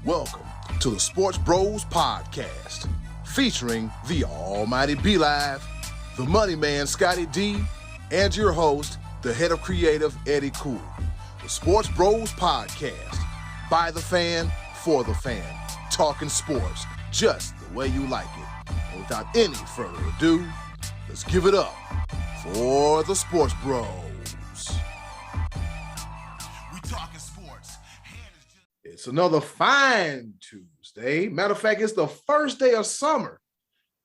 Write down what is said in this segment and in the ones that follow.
Welcome to the Sports Bros Podcast, featuring the almighty B-Live, the money man Scottie D, and your host, the head of creative Eddy. The Sports Bros Podcast, by the fan, for the fan, talking sports just the way you like it. And without any further ado, let's give it up for the Sports Bros. It's another fine Tuesday. Matter of fact, it's the first day of summer.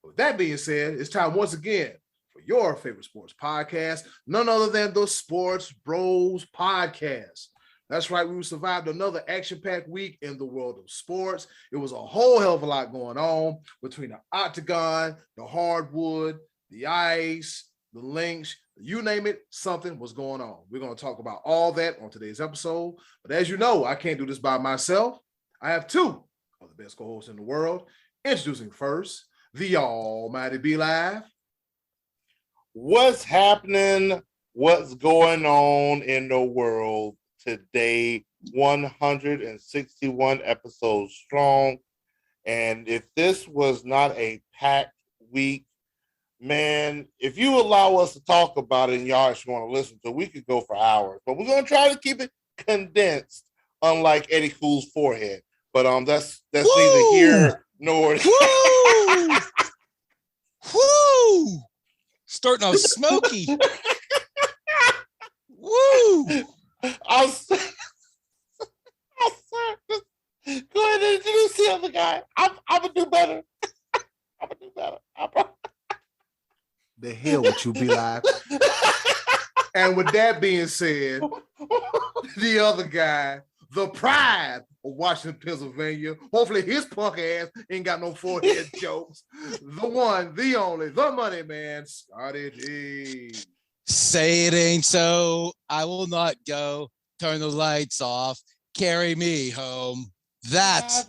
With that being said, it's time once again for your favorite sports podcast, none other than the Sports Bros Podcast. That's right, we survived another action-packed week in the world of sports. It was a whole hell of a lot going on between the octagon, the hardwood, the ice, the links, you name it, something was going on. We're going to talk about all that on today's episode. But as you know, I can't do this by myself. I have two of the best co-hosts in the world. Introducing first, the almighty B-Live. What's happening? What's going on in the world today? 161 episodes strong. And if this was not a packed week, man, if you allow us to talk about it and y'all actually want to listen to it, we could go for hours. But we're going to try to keep it condensed, unlike Eddy Cool's forehead. But that's neither here nor Woo! Woo! Starting off smoky. Woo! I'll say, go ahead and introduce the other guy. I'm going to do better. I'm going to do better. I promise. The hell with you, B-Live. And with that being said, the other guy, the pride of Washington, Pennsylvania. Hopefully his punk ass ain't got no forehead jokes. The one, the only, the money man, Scottie D. Say it ain't so. I will not go. Turn the lights off. Carry me home. That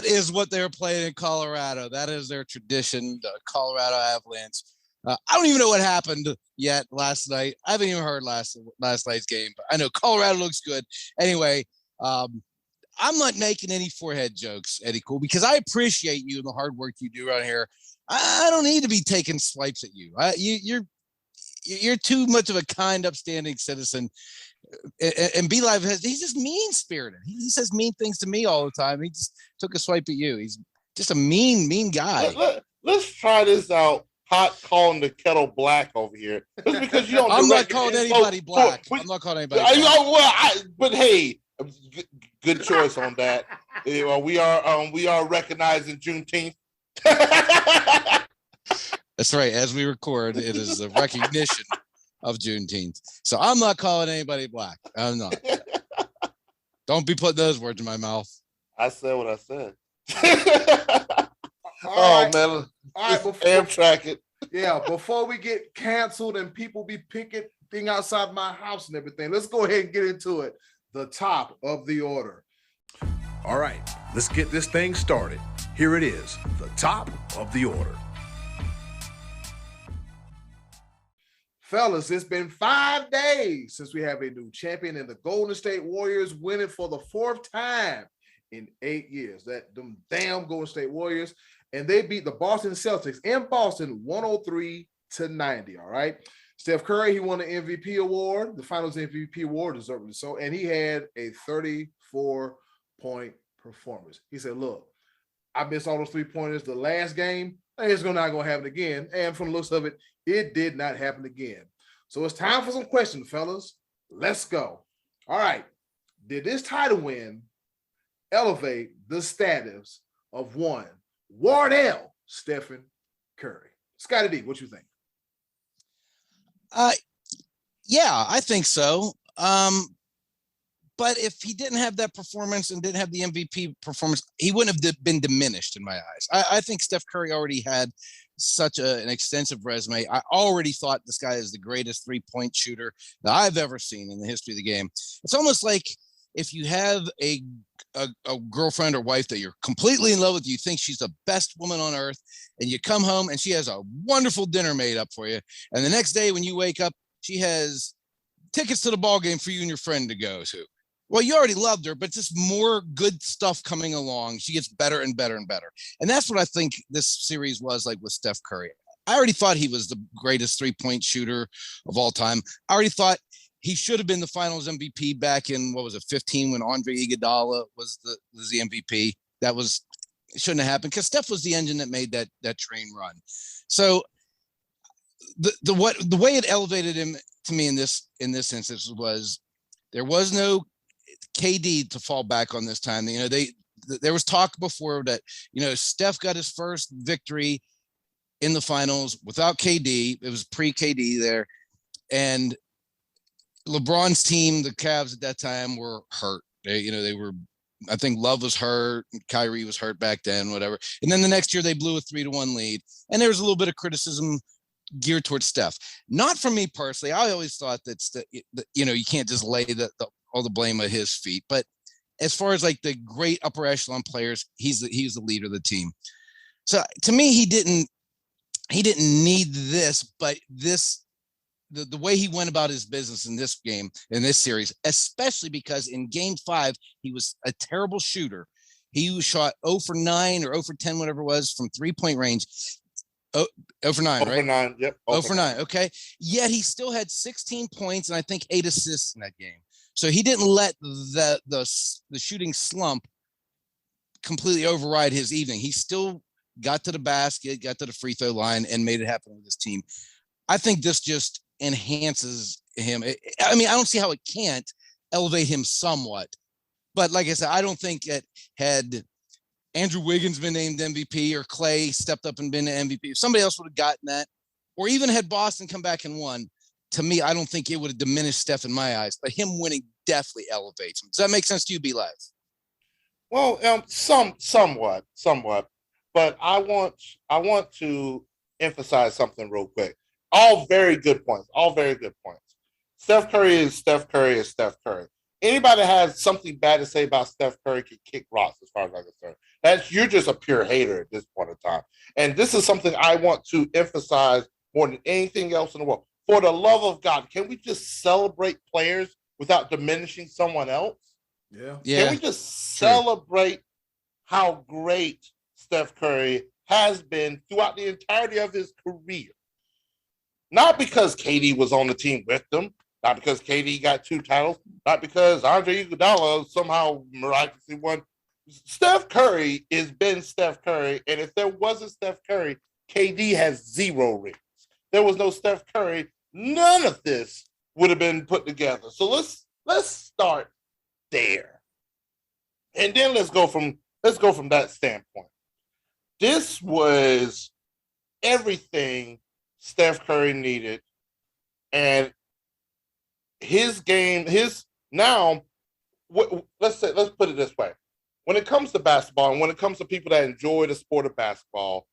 is what they're playing in Colorado. That is their tradition, the Colorado Avalanche. I don't even know what happened yet last night. I haven't even heard last night's game, but I know Colorado looks good. Anyway, I'm not making any forehead jokes, Eddy Cool, because I appreciate you and the hard work you do around here. I don't need to be taking swipes at you. You're too much of a kind, upstanding citizen. And B-Live he's just mean-spirited. He says mean things to me all the time. He just took a swipe at you. He's just a mean guy. Let's try this out. Hot calling the kettle black over here. Just because you don't. I'm not calling anybody black. I'm not calling anybody black. But hey, good choice on that. We are recognizing Juneteenth. That's right. As we record, it is a recognition of Juneteenth. So I'm not calling anybody black. I'm not. Don't be putting those words in my mouth. I said what I said. Right. Man. All right, Amtrak it. Yeah, before we get canceled and people be picketing outside my house and everything, let's go ahead and get into it. The top of the order. All right, let's get this thing started. Here it is, the top of the order. Fellas, it's been 5 days since we have a new champion, and the Golden State Warriors winning for the fourth time in 8 years. Them damn Golden State Warriors, and they beat the Boston Celtics in Boston 103-90. All right. Steph Curry, he won the MVP award, the Finals MVP award, deservedly so, and he had a 34-point performance. He said, "Look, I missed all those 3-pointers the last game. It's not going to happen again." And from the looks of it, it did not happen again. So it's time for some questions, fellas. Let's go. All right. Did this title win elevate the status of one Wardell Stephen Curry? Scottie D, what you think? Yeah, I think so. But if he didn't have that performance and didn't have the MVP performance, he wouldn't have been diminished in my eyes. I think Steph Curry already had such an extensive resume. I already thought this guy is the greatest three-point shooter that I've ever seen in the history of the game. It's almost like if you have a girlfriend or wife that you're completely in love with, you think she's the best woman on earth, and you come home and she has a wonderful dinner made up for you. And the next day when you wake up, she has tickets to the ball game for you and your friend to go to. Well, you already loved her, but just more good stuff coming along. She gets better and better and better. And that's what I think this series was like with Steph Curry. I already thought he was the greatest three-point shooter of all time. I already thought he should have been the finals MVP back in, 15 when Andre Iguodala was the MVP. It shouldn't have happened because Steph was the engine that made that train run. So the way it elevated him to me in this instance was there was no KD to fall back on this time. There was talk before that, Steph got his first victory in the finals without KD. It was pre-KD there. And LeBron's team, the Cavs at that time, were hurt. They were, I think Love was hurt, Kyrie was hurt back then, whatever. And then the next year they blew a 3-1 lead. And there was a little bit of criticism geared towards Steph. Not from me personally. I always thought that you can't just lay all the blame at his feet. But as far as like the great upper echelon players, he's the leader of the team. So to me, he didn't need this, but the way he went about his business in this game, in this series, especially because in game 5, he was a terrible shooter. He shot 0 for 9 or 0 for 10, whatever it was, from 3-point range. 0 for 9, right? 0 for 9, yep. 0 for 9, okay. Yet he still had 16 points and I think 8 assists in that game. So he didn't let the shooting slump completely override his evening. He still got to the basket, got to the free throw line, and made it happen with his team. I think this just enhances him. I don't see how it can't elevate him somewhat. But like I said, I don't think it had Andrew Wiggins been named MVP or Clay stepped up and been the MVP. If somebody else would have gotten that, or even had Boston come back and won, to me, I don't think it would have diminished Steph in my eyes. But him winning definitely elevates him. Does that make sense to you, B-Live? Well, somewhat. But I want to emphasize something real quick. All very good points. Steph Curry is Steph Curry is Steph Curry. Anybody that has something bad to say about Steph Curry can kick rocks as far as I'm concerned. You're just a pure hater at this point in time. And this is something I want to emphasize more than anything else in the world. For the love of God, can we just celebrate players without diminishing someone else? Yeah. Can we just celebrate how great Steph Curry has been throughout the entirety of his career? Not because KD was on the team with them, not because KD got 2 titles, not because Andre Iguodala somehow miraculously won. Steph Curry has been Steph Curry, and if there wasn't Steph Curry, KD has 0 rings. There was no Steph Curry. None of this would have been put together. So let's start there, and then let's go from that standpoint. This was everything Steph Curry needed, and his game, let's put it this way. When it comes to basketball and when it comes to people that enjoy the sport of basketball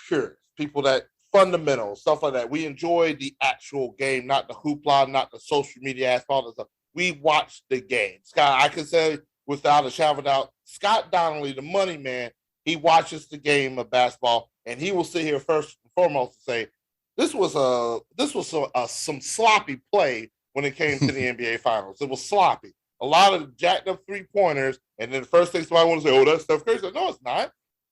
purists, people that fundamentals, stuff like that, we enjoy the actual game, not the hoopla, not the social media aspect, all that stuff. We watch the game. Scott, I can say without a shadow of a doubt, Scott Donnelly, the money man, he watches the game of basketball, and he will sit here first and foremost and say, this was some sloppy play when it came to the NBA Finals. It was sloppy. A lot of jacked up 3-pointers, and then the first thing somebody wants to say, oh, that's Steph Curry. Said, no, it's not.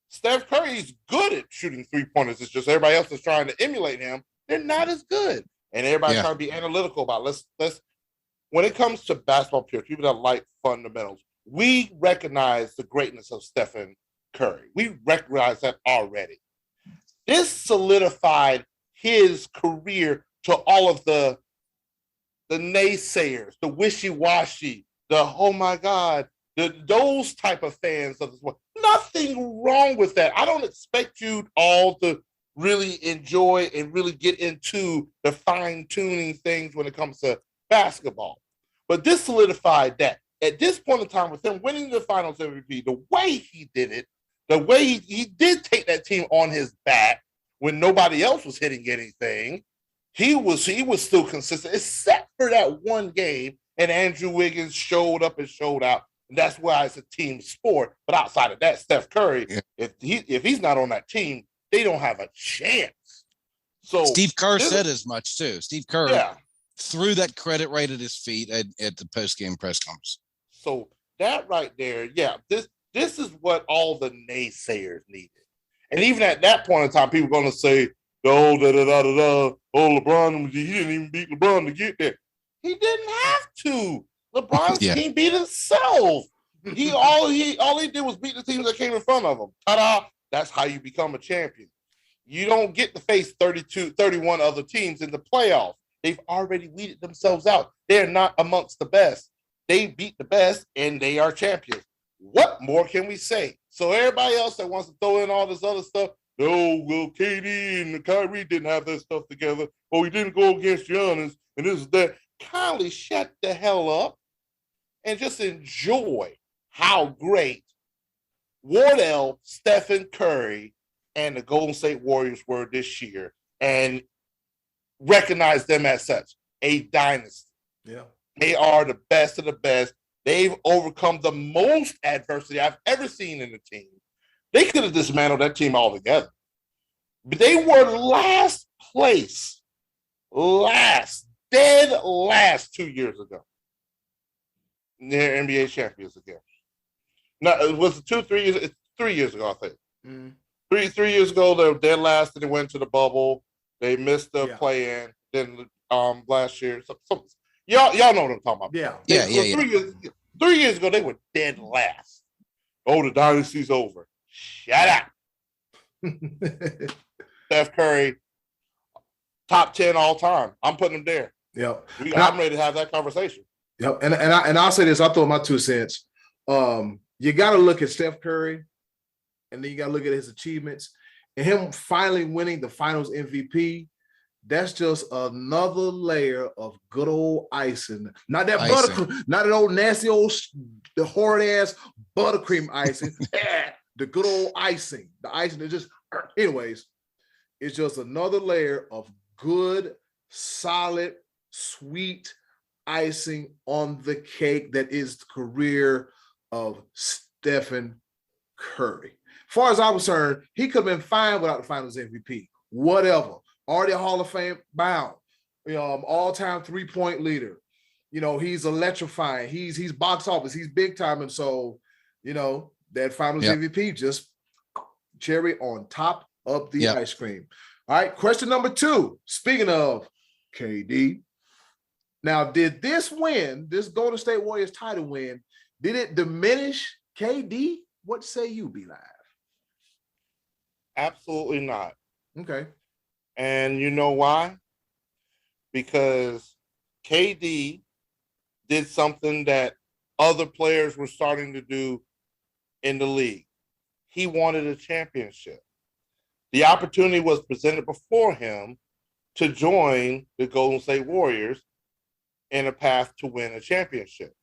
Steph Curry's good at shooting 3-pointers. It's just everybody else is trying to emulate him. They're not as good. And everybody's trying to be analytical about it. Let's when it comes to basketball pure, people that like fundamentals, we recognize the greatness of Stephen Curry. We recognize that already. This solidified his career to all of the naysayers, the wishy-washy, the oh my God, those type of fans of this world. Nothing wrong with that. I don't expect you all to really enjoy and really get into the fine-tuning things when it comes to basketball. But this solidified that. At this point in time, with him winning the Finals MVP, the way he did it, the way he did take that team on his back when nobody else was hitting anything, he was still consistent, except for that one game, and Andrew Wiggins showed up and showed out. And that's why it's a team sport. But outside of that, Steph Curry, if he's not on that team, they don't have a chance. So Steve Kerr said as much too. Steve Kerr threw that credit right at his feet at the post-game press conference. So that right there, yeah, this is what all the naysayers needed. And even at that point in time, people are going to say, oh, LeBron, he didn't even beat LeBron to get there. He didn't have to. LeBron's team beat himself. All he did was beat the teams that came in front of him. Ta-da! That's how you become a champion. You don't get to face 31 other teams in the playoffs. They've already weeded themselves out. They're not amongst the best. They beat the best, and they are champions. What more can we say? So everybody else that wants to throw in all this other stuff, oh, well, KD and Kyrie didn't have that stuff together. Oh, he didn't go against Giannis, and this is that. Kindly shut the hell up and just enjoy how great Wardell, Stephen Curry, and the Golden State Warriors were this year, and recognize them as such, a dynasty. Yeah. They are the best of the best. They've overcome the most adversity I've ever seen in a team. They could have dismantled that team altogether. But they were last place, dead last 2 years ago. They're NBA champions again. No, it was 3 years. It's 3 years ago, I think. Mm. 3 years ago, they were dead last, and they went to the bubble. They missed the play-in. Then last year, y'all know what I'm talking about. Yeah. 3 years ago, they were dead last. Oh, the dynasty's over. Shut up. Steph Curry, top 10 all time. I'm putting him there. Yep. I'm ready to have that conversation. Yep. And I'll say this. I'll throw my 2 cents. You got to look at Steph Curry, and then you got to look at his achievements. And him finally winning the Finals MVP, that's just another layer of good old icing. Not that buttercream, not that old nasty old the horrid ass buttercream icing. The good old icing. The icing is just, anyways, it's just another layer of good, solid, sweet icing on the cake that is the career of Stephen Curry. As far as I'm concerned, he could have been fine without the Finals MVP. Whatever. Already a Hall of Fame bound. All-time three-point leader. He's electrifying. He's box office. He's big time. And so, that Finals MVP just cherry on top of the ice cream. All right, question number 2. Speaking of KD, now did this win, this Golden State Warriors title win, did it diminish KD? What say you, Be Live? Absolutely not. Okay. And you know why? Because KD did something that other players were starting to do in the league. He wanted a championship. The opportunity was presented before him to join the Golden State Warriors in a path to win a championship.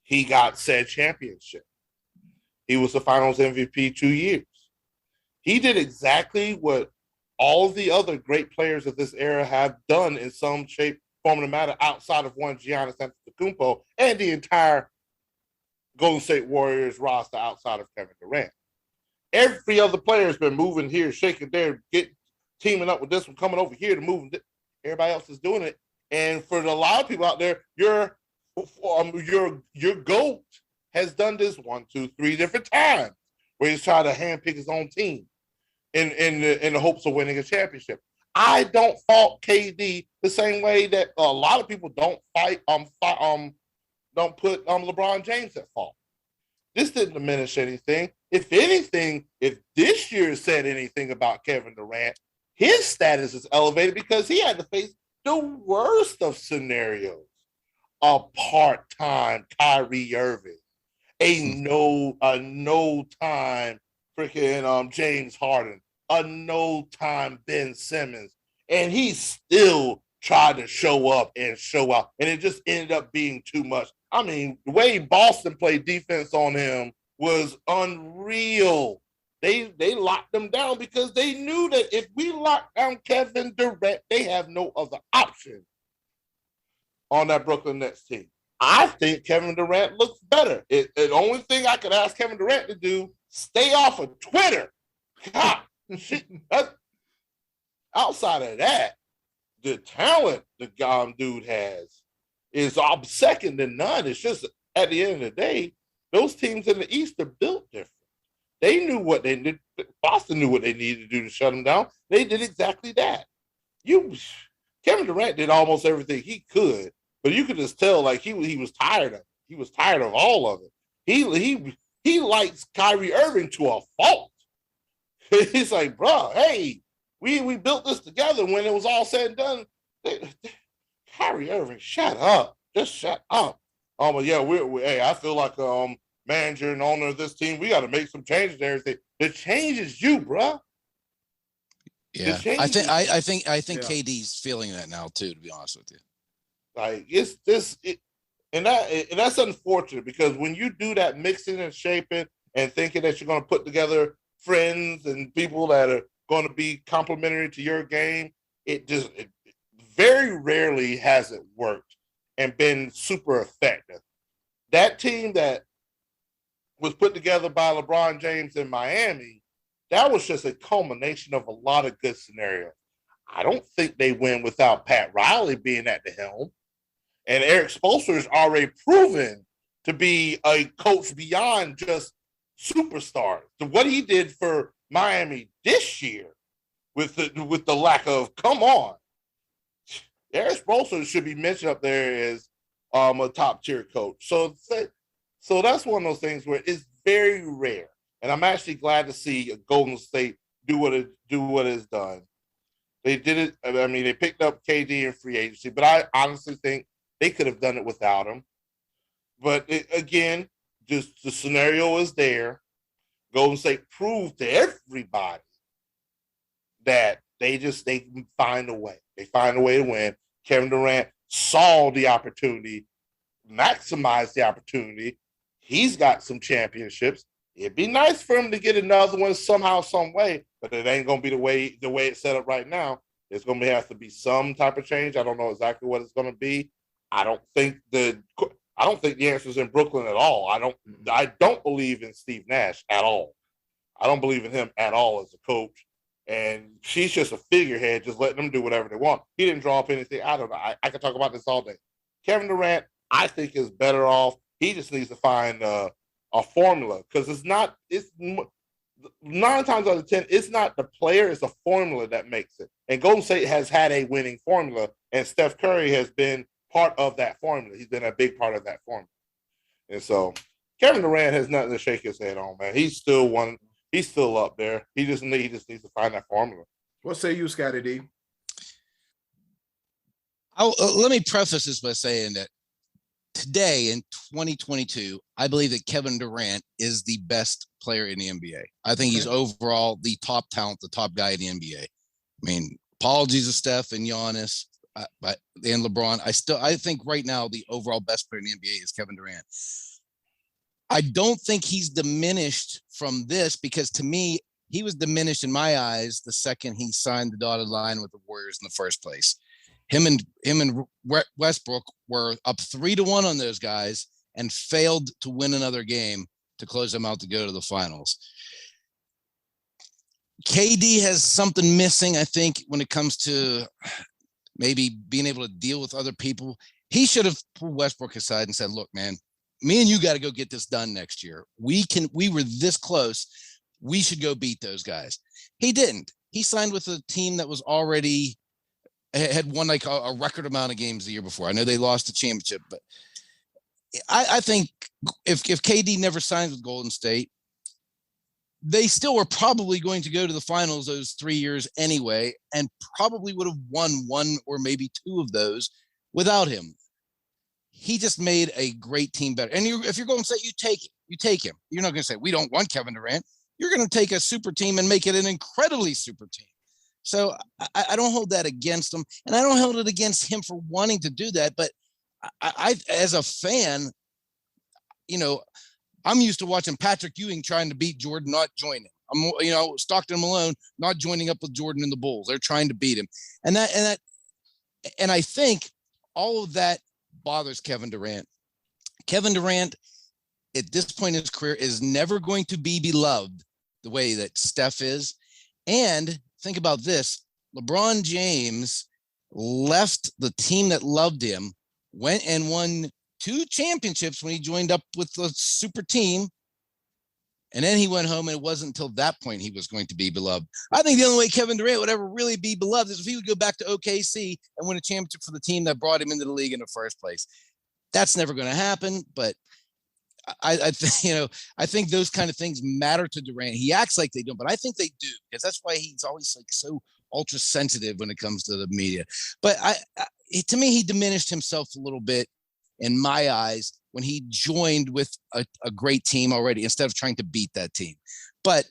He got said championship. He was the Finals MVP 2 years. He did exactly what all of the other great players of this era have done in some shape, form, or matter outside of one Giannis Antetokounmpo and the entire Golden State Warriors roster outside of Kevin Durant. Every other player has been moving here, shaking there, teaming up with this one, coming over here to move. Everybody else is doing it. And for a lot of people out there, your GOAT has done this 1, 2, 3 different times, where he's trying to handpick his own team in the hopes of winning a championship. I don't fault KD the same way that a lot of people don't put LeBron James at fault. This didn't diminish anything. If anything, if this year said anything about Kevin Durant, his status is elevated because he had to face the worst of scenarios. A part-time Kyrie Irving, a no-time freaking James Harden, a no-time Ben Simmons, and he still tried to show up and show out, and it just ended up being too much. I mean, the way Boston played defense on him was unreal. They locked them down because they knew that if we lock down Kevin Durant, they have no other option on that Brooklyn Nets team. I think Kevin Durant looks better. The only thing I could ask Kevin Durant to do, stay off of Twitter. God, outside of that, the talent the dude has is second to none. It's just at the end of the day, those teams in the East are built different. They knew what they did. Boston knew what they needed to do to shut them down. They did exactly that. Kevin Durant did almost everything he could, but you could just tell like he was tired of it. He was tired of all of it. He likes Kyrie Irving to a fault. He's like, bro, hey, we built this together. When it was all said and done, Kyrie Irving, shut up, just shut up. But yeah, hey, I feel like manager and owner of this team, we got to make some changes and everything. The change is you, bro. Yeah, I think KD's feeling that now too. To be honest with you, like and that's unfortunate because when you do that mixing and shaping and thinking that you're going to put together friends and people that are going to be complementary to your game, it very rarely has it worked and been super effective. That team that was put together by LeBron James in Miami, that was just a culmination of a lot of good scenarios. I don't think they win without Pat Riley being at the helm. And Eric Spoelstra is already proven to be a coach beyond just superstars. So what he did for Miami this year with the lack of, come on. Eric Spoelstra should be mentioned up there as a top tier coach. So that's one of those things where it's very rare. And I'm actually glad to see Golden State do what it's done. They did it. I mean, they picked up KD in free agency, but I honestly think they could have done it without him. But again, just the scenario is there. Golden State proved to everybody that they can find a way. They find a way to win. Kevin Durant saw the opportunity, maximized the opportunity. He's got some championships. It'd be nice for him to get another one somehow, some way, but it ain't gonna be the way it's set up right now. It's gonna have to be some type of change. I don't know exactly what it's gonna be. I don't think the answer is in Brooklyn at all. I don't believe in Steve Nash at all. I don't believe in him at all as a coach. And she's just a figurehead, just letting them do whatever they want. He didn't draw up anything. I don't know. I could talk about this all day. Kevin Durant, I think, is better off. He just needs to find a formula because it's 9 times out of 10, it's not the player, it's the formula that makes it. And Golden State has had a winning formula, and Steph Curry has been part of that formula. He's been a big part of that formula. And so Kevin Durant has nothing to shake his head on, man. He's still up there. He just needs to find that formula. What say you, Scottie D? Let me preface this by saying that today in 2022, I believe that Kevin Durant is the best player in the NBA. I think he's overall the top talent, the top guy in the NBA. I mean, apologies to Steph and Giannis and LeBron. I think right now the overall best player in the NBA is Kevin Durant. I don't think he's diminished from this because to me, he was diminished in my eyes the second he signed the dotted line with the Warriors in the first place. Him and Westbrook were up 3-1 on those guys and failed to win another game to close them out to go to the finals. KD has something missing, I think, when it comes to maybe being able to deal with other people. He should have pulled Westbrook aside and said, look, man, me and you got to go get this done next year. We were this close. We should go beat those guys. He didn't. He signed with a team that was already had won like a record amount of games the year before. I know they lost the championship, but I think if KD never signed with Golden State, they still were probably going to go to the finals those 3 years anyway, and probably would have won one or maybe two of those without him. He just made a great team better. And if you're going to say you take him. You're not going to say we don't want Kevin Durant. You're going to take a super team and make it an incredibly super team. So I don't hold that against him, and I don't hold it against him for wanting to do that. But I as a fan, I'm used to watching Patrick Ewing trying to beat Jordan, not joining. Stockton Malone not joining up with Jordan and the Bulls. They're trying to beat him, and I think all of that bothers Kevin Durant. Kevin Durant, at this point in his career, is never going to be beloved the way that Steph is. And think about this. LeBron James left the team that loved him, went and won 2 championships when he joined up with the super team. And then he went home, and it wasn't until that point he was going to be beloved. I think the only way Kevin Durant would ever really be beloved is if he would go back to OKC and win a championship for the team that brought him into the league in the first place. That's never going to happen, but I think those kind of things matter to Durant. He acts like they don't, but I think they do, because that's why he's always like so ultra sensitive when it comes to the media. But to me, he diminished himself a little bit in my eyes when he joined with a great team already instead of trying to beat that team. But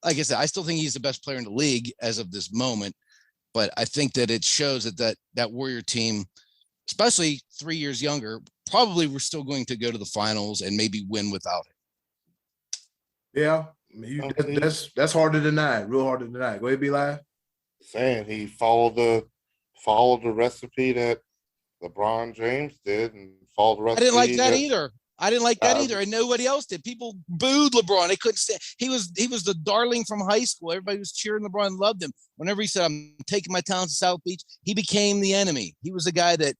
like I said, I still think he's the best player in the league as of this moment. But I think that it shows that Warrior team, especially 3 years younger, probably we're still going to go to the finals and maybe win without it. Yeah, that's hard to deny. Real hard to deny. Go ahead, be live. Saying he followed the recipe that LeBron James did, and followed the recipe. I didn't like that either. I didn't like that either, and nobody else did. People booed LeBron. They couldn't stand. He was the darling from high school. Everybody was cheering LeBron and loved him. Whenever he said, "I'm taking my talents to South Beach," he became the enemy. He was a guy that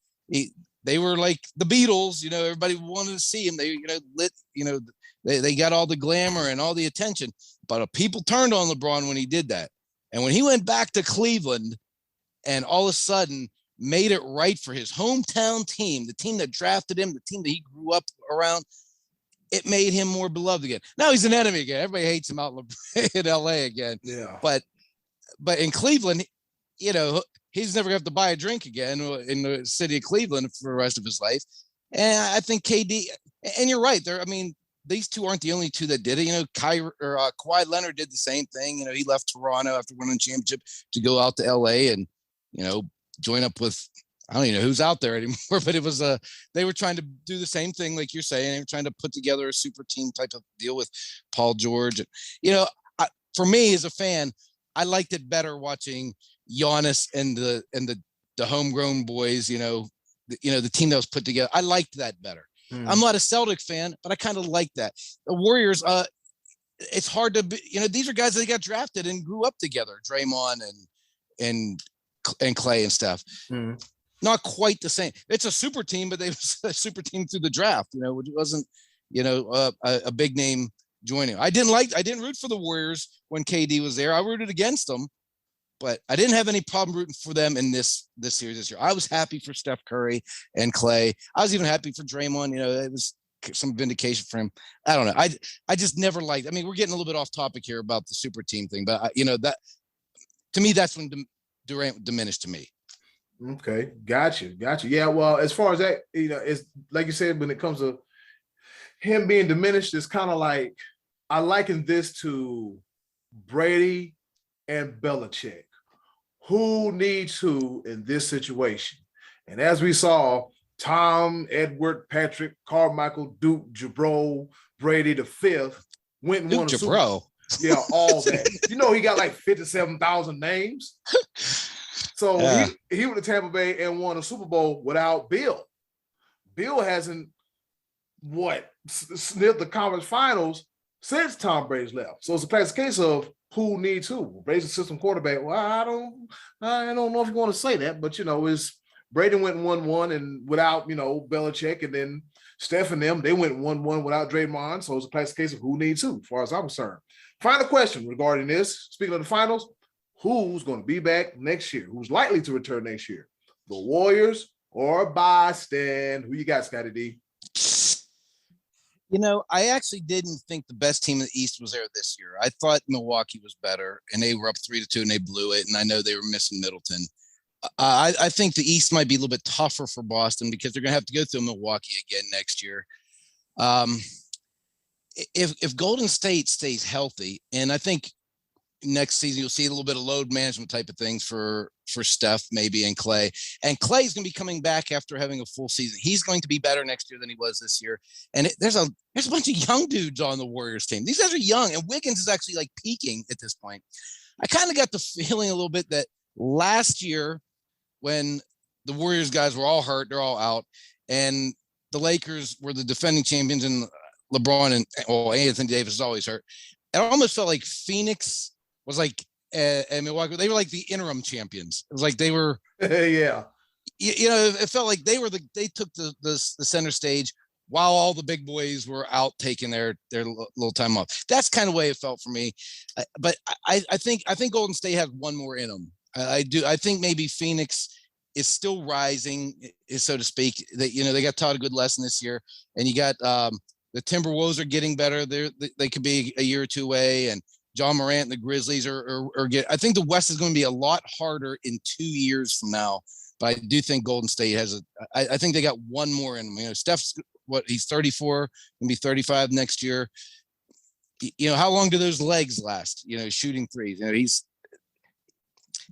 they were like the Beatles. Everybody wanted to see him. They they got all the glamour and all the attention, but people turned on LeBron when he did that. And when he went back to Cleveland, and all of a sudden made it right for his hometown team, the team that drafted him, the team that he grew up around, it made him more beloved again. Now he's an enemy again. Everybody hates him out in LA again. Yeah. But in Cleveland, he's never going to have to buy a drink again in the city of Cleveland for the rest of his life. And I think KD, and you're right there. I mean, these two aren't the only two that did it. Kawhi Leonard did the same thing. He left Toronto after winning the championship to go out to LA and, join up with, I don't even know who's out there anymore, but it was they were trying to do the same thing, like you're saying. They were trying to put together a super team type of deal with Paul George. For me as a fan, I liked it better watching Giannis and the homegrown boys. The team that was put together. I liked that better. I'm not a Celtic fan, but I kind of like that. The Warriors, it's hard to be, these are guys that got drafted and grew up together, Draymond and Clay and stuff. Not quite the same. It's a super team, but they was a super team through the draft, which wasn't, a big name joining. I didn't root for the Warriors when KD was there. I rooted against them, but I didn't have any problem rooting for them in this series this year. I was happy for Steph Curry and Clay. I was even happy for Draymond. It was some vindication for him. I don't know. I just never liked. I mean, we're getting a little bit off topic here about the super team thing, but that to me, that's when Durant diminished to me. Okay, got you. Yeah, well, as far as that, it's like you said, when it comes to him being diminished, it's kind of like I liken this to Brady and Belichick. Who needs who in this situation? And as we saw, Tom, Edward, Patrick, Carmichael, Duke, Jabro, Brady the fifth went and won a Super Bowl. Yeah, all that. He got like 57,000 names. So he went to Tampa Bay and won a Super Bowl without Bill. Bill hasn't sniffed the conference finals since Tom Brady's left. So it's a classic case of who needs who. Brady's a system quarterback. Well, I don't know if you want to say that, but it's Brady went and won one and without Belichick, and then Steph and them, they went and won one without Draymond. So it's a classic case of who needs who, as far as I'm concerned. Final question regarding this. Speaking of the finals, who's going to be back next year? Who's likely to return next year? The Warriors or Boston? Who you got, Scottie D? I actually didn't think the best team in the East was there this year. I thought Milwaukee was better, and they were up 3-2, and they blew it. And I know they were missing Middleton. I think the East might be a little bit tougher for Boston because they're going to have to go through Milwaukee again next year. If Golden State stays healthy, and I think next season you'll see a little bit of load management type of things for Steph maybe and Clay. And Clay's going to be coming back after having a full season. He's going to be better next year than he was this year. And there's a bunch of young dudes on the Warriors team. These guys are young, and Wiggins is actually like peaking at this point. I kind of got the feeling a little bit that last year when the Warriors guys were all hurt, they're all out, and the Lakers were the defending champions, and LeBron and Anthony Davis is always hurt. It almost felt like Phoenix was like and Milwaukee, they were like the interim champions. It was like they were, Yeah. you know, it felt like they took the center stage while all the big boys were out taking their little time off. That's kind of the way it felt for me. But I think Golden State has one more in them. I do. I think maybe Phoenix is still rising, so to speak. That, you know, they got taught a good lesson this year, and you got the Timberwolves are getting better. They could be a year or two away, and John Morant and the Grizzlies are I think the West is going to be a lot harder in 2 years from now. But I do think Golden State has I think they got one more in them. You know, Steph's he's 34, gonna be 35 next year. You know, how long do those legs last? You know, shooting threes. You know,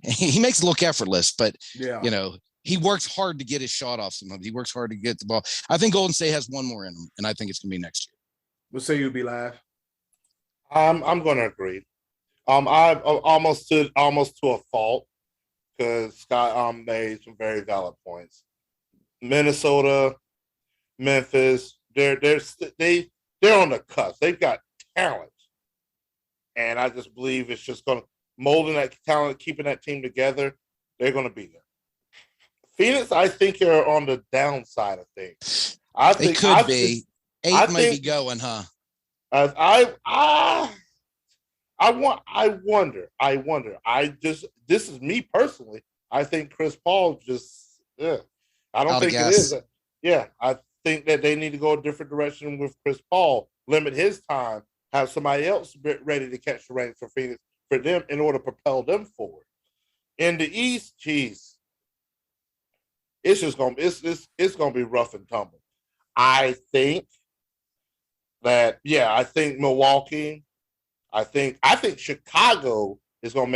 he makes it look effortless, but Yeah. you know, he works hard to get his shot off sometimes. He works hard to get the ball. I think Golden State has one more in him, and I think it's gonna be next year. We'll say you'll be live. I'm going to agree. I almost to a fault, because Scott made some very valid points. Minnesota, Memphis, they're on the cusp. They've got talent, and I just believe it's just going to molding that talent, keeping that team together. They're going to be there. Phoenix, I think, are on the downside of things. They could be. Eight might be going, huh? I wonder. This is me personally. I think Chris Paul just, I don't think it is. I think that they need to go a different direction with Chris Paul, limit his time, have somebody else ready to catch the reins for Phoenix, for them, in order to propel them forward. In the East, geez, it's just gonna be rough and tumble. I think Milwaukee. I think Chicago is going to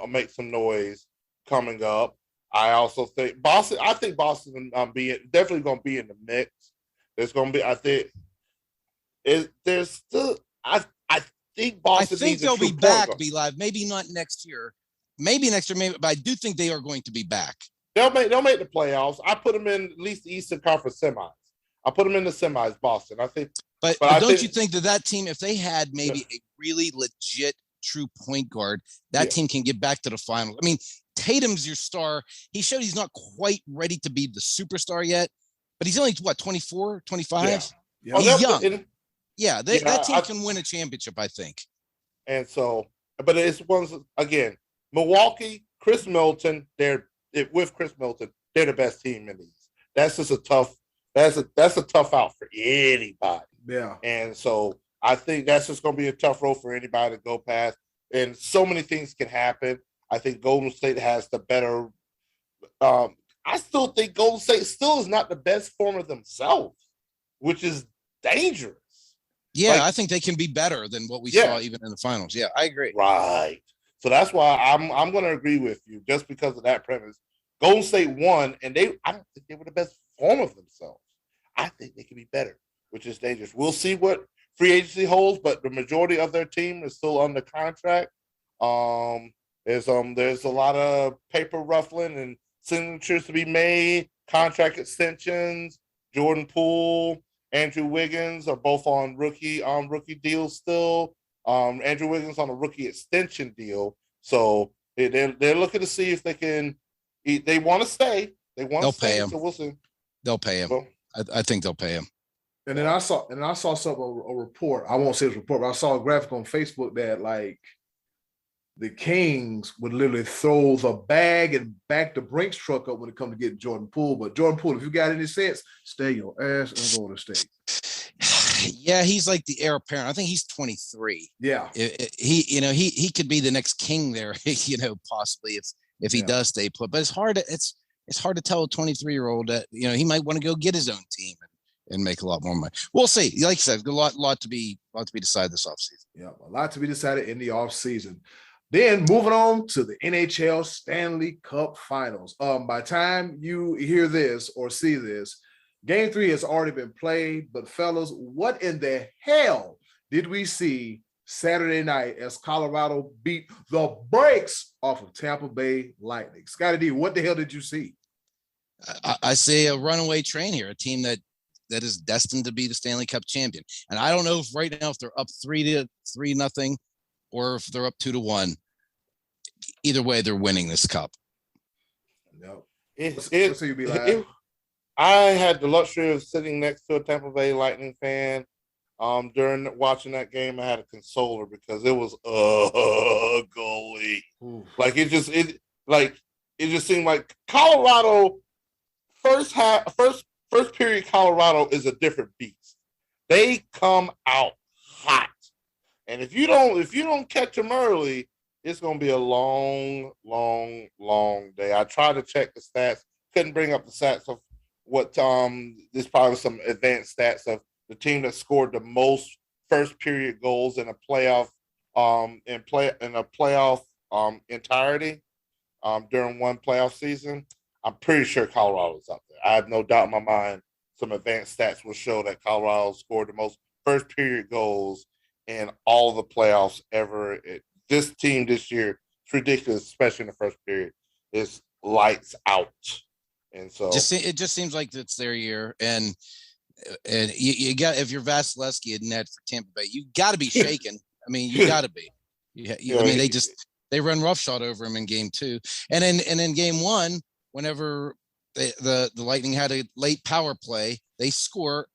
make some noise coming up. I also think Boston. I think Boston definitely going to be in the mix. There's going to be. I think there's still. I think Boston. I think they'll be back. Be live. Maybe not next year. Maybe next year. Maybe, but I do think they are going to be back. They'll make the playoffs. I put them in at least the Eastern Conference semis. I put them in the semis. Boston. I think. But don't you think that team, if they had maybe a really legit true point guard, that team can get back to the finals? I mean, Tatum's your star. He showed he's not quite ready to be the superstar yet, but he's only, 24, 25? Yeah. He's young. That team can win a championship, I think. And so, but it's ones, again, Milwaukee, Chris Middleton, with Chris Middleton, they're the best team in the East. That's just a tough out for anybody. Yeah. And so I think that's just going to be a tough road for anybody to go past. And so many things can happen. I think Golden State has the better. I still think Golden State still is not the best form of themselves, which is dangerous. Yeah, I think they can be better than what we saw even in the finals. Yeah, I agree. Right. So that's why I'm going to agree with you, just because of that premise. Golden State won, and I don't think they were the best form of themselves. I think they can be better, which is dangerous. We'll see what free agency holds, but the majority of their team is still under contract. There's a lot of paper ruffling and signatures to be made, contract extensions. Jordan Poole, Andrew Wiggins are both on rookie deals still. Andrew Wiggins on a rookie extension deal. So they're looking to see if they can. They want to stay. They'll pay him. So we'll see. They'll pay him. Well, I think they'll pay him. And then I saw a report. I won't say it's a report, but I saw a graphic on Facebook that like the Kings would literally throw the bag and back the Brinks truck up when it comes to getting Jordan Poole. But Jordan Poole, if you got any sense, stay your ass and go to state. Yeah, he's like the heir apparent. I think he's 23. Yeah, he could be the next king there. Possibly if he does stay put. But it's hard to tell a 23-year-old that he might want to go get his own team and make a lot more money. We'll see. Like you said, a lot to be decided this offseason. Yeah, a lot to be decided in the offseason. Then moving on to the NHL Stanley Cup Finals. By the time you hear this or see this, Game 3 has already been played. But fellas, what in the hell did we see Saturday night as Colorado beat the brakes off of Tampa Bay Lightning? Scottie D, what the hell did you see? I see a runaway train here, a team that is destined to be the Stanley Cup champion. And I don't know if right now if they're up 3-0 or if they're up 2-1. either way, they're winning this cup. No. I had the luxury of sitting next to a Tampa Bay Lightning fan. During watching that game, I had a consoler because it was ugly. Like it just seemed like Colorado first period. Colorado is a different beast. They come out hot, and if you don't catch them early, it's going to be a long day. I tried to check the stats, couldn't bring up the stats of what there's probably some advanced stats of the team that scored the most first period goals in a playoff entirety during one playoff season. I'm pretty sure Colorado's up there. I have no doubt in my mind some advanced stats will show that Colorado scored the most first period goals in all of the playoffs ever. This team this year, it's ridiculous, especially in the first period. It's lights out. And so it just seems like it's their year. And you got, if you're Vasilevsky and net for Tampa Bay, you got to be shaken. I mean, you got to be. I mean, they run roughshod over him in game 2, and in game 1, whenever the Lightning had a late power play, they score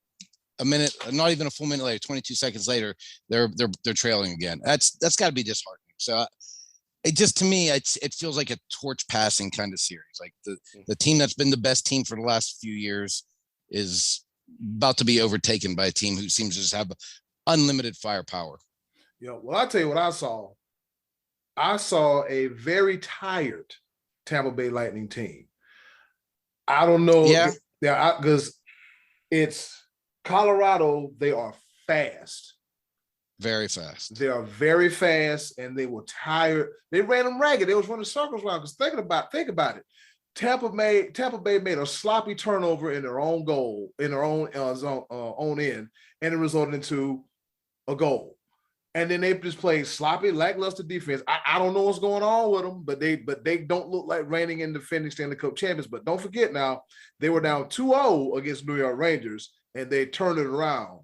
a minute, not even a full minute later, 22 seconds later, they're trailing again. That's got to be disheartening. So it just, to me, it feels like a torch passing kind of series. Like the team that's been the best team for the last few years is about to be overtaken by a team who seems to just have unlimited firepower. Well, I'll tell you what I saw. I saw a very tired Tampa Bay Lightning team. I don't know. Yeah. Because it's Colorado. They are fast. Very fast. They are very fast, and they were tired. They ran them ragged. They was running circles around. Because think about it. Tampa Bay made a sloppy turnover in their own goal, in their own own end, and it resulted into a goal. And then they just played sloppy, lackluster defense. I don't know what's going on with them, but they don't look like reigning and defending Stanley Cup champions. But don't forget now, they were down 2-0 against New York Rangers, and they turned it around.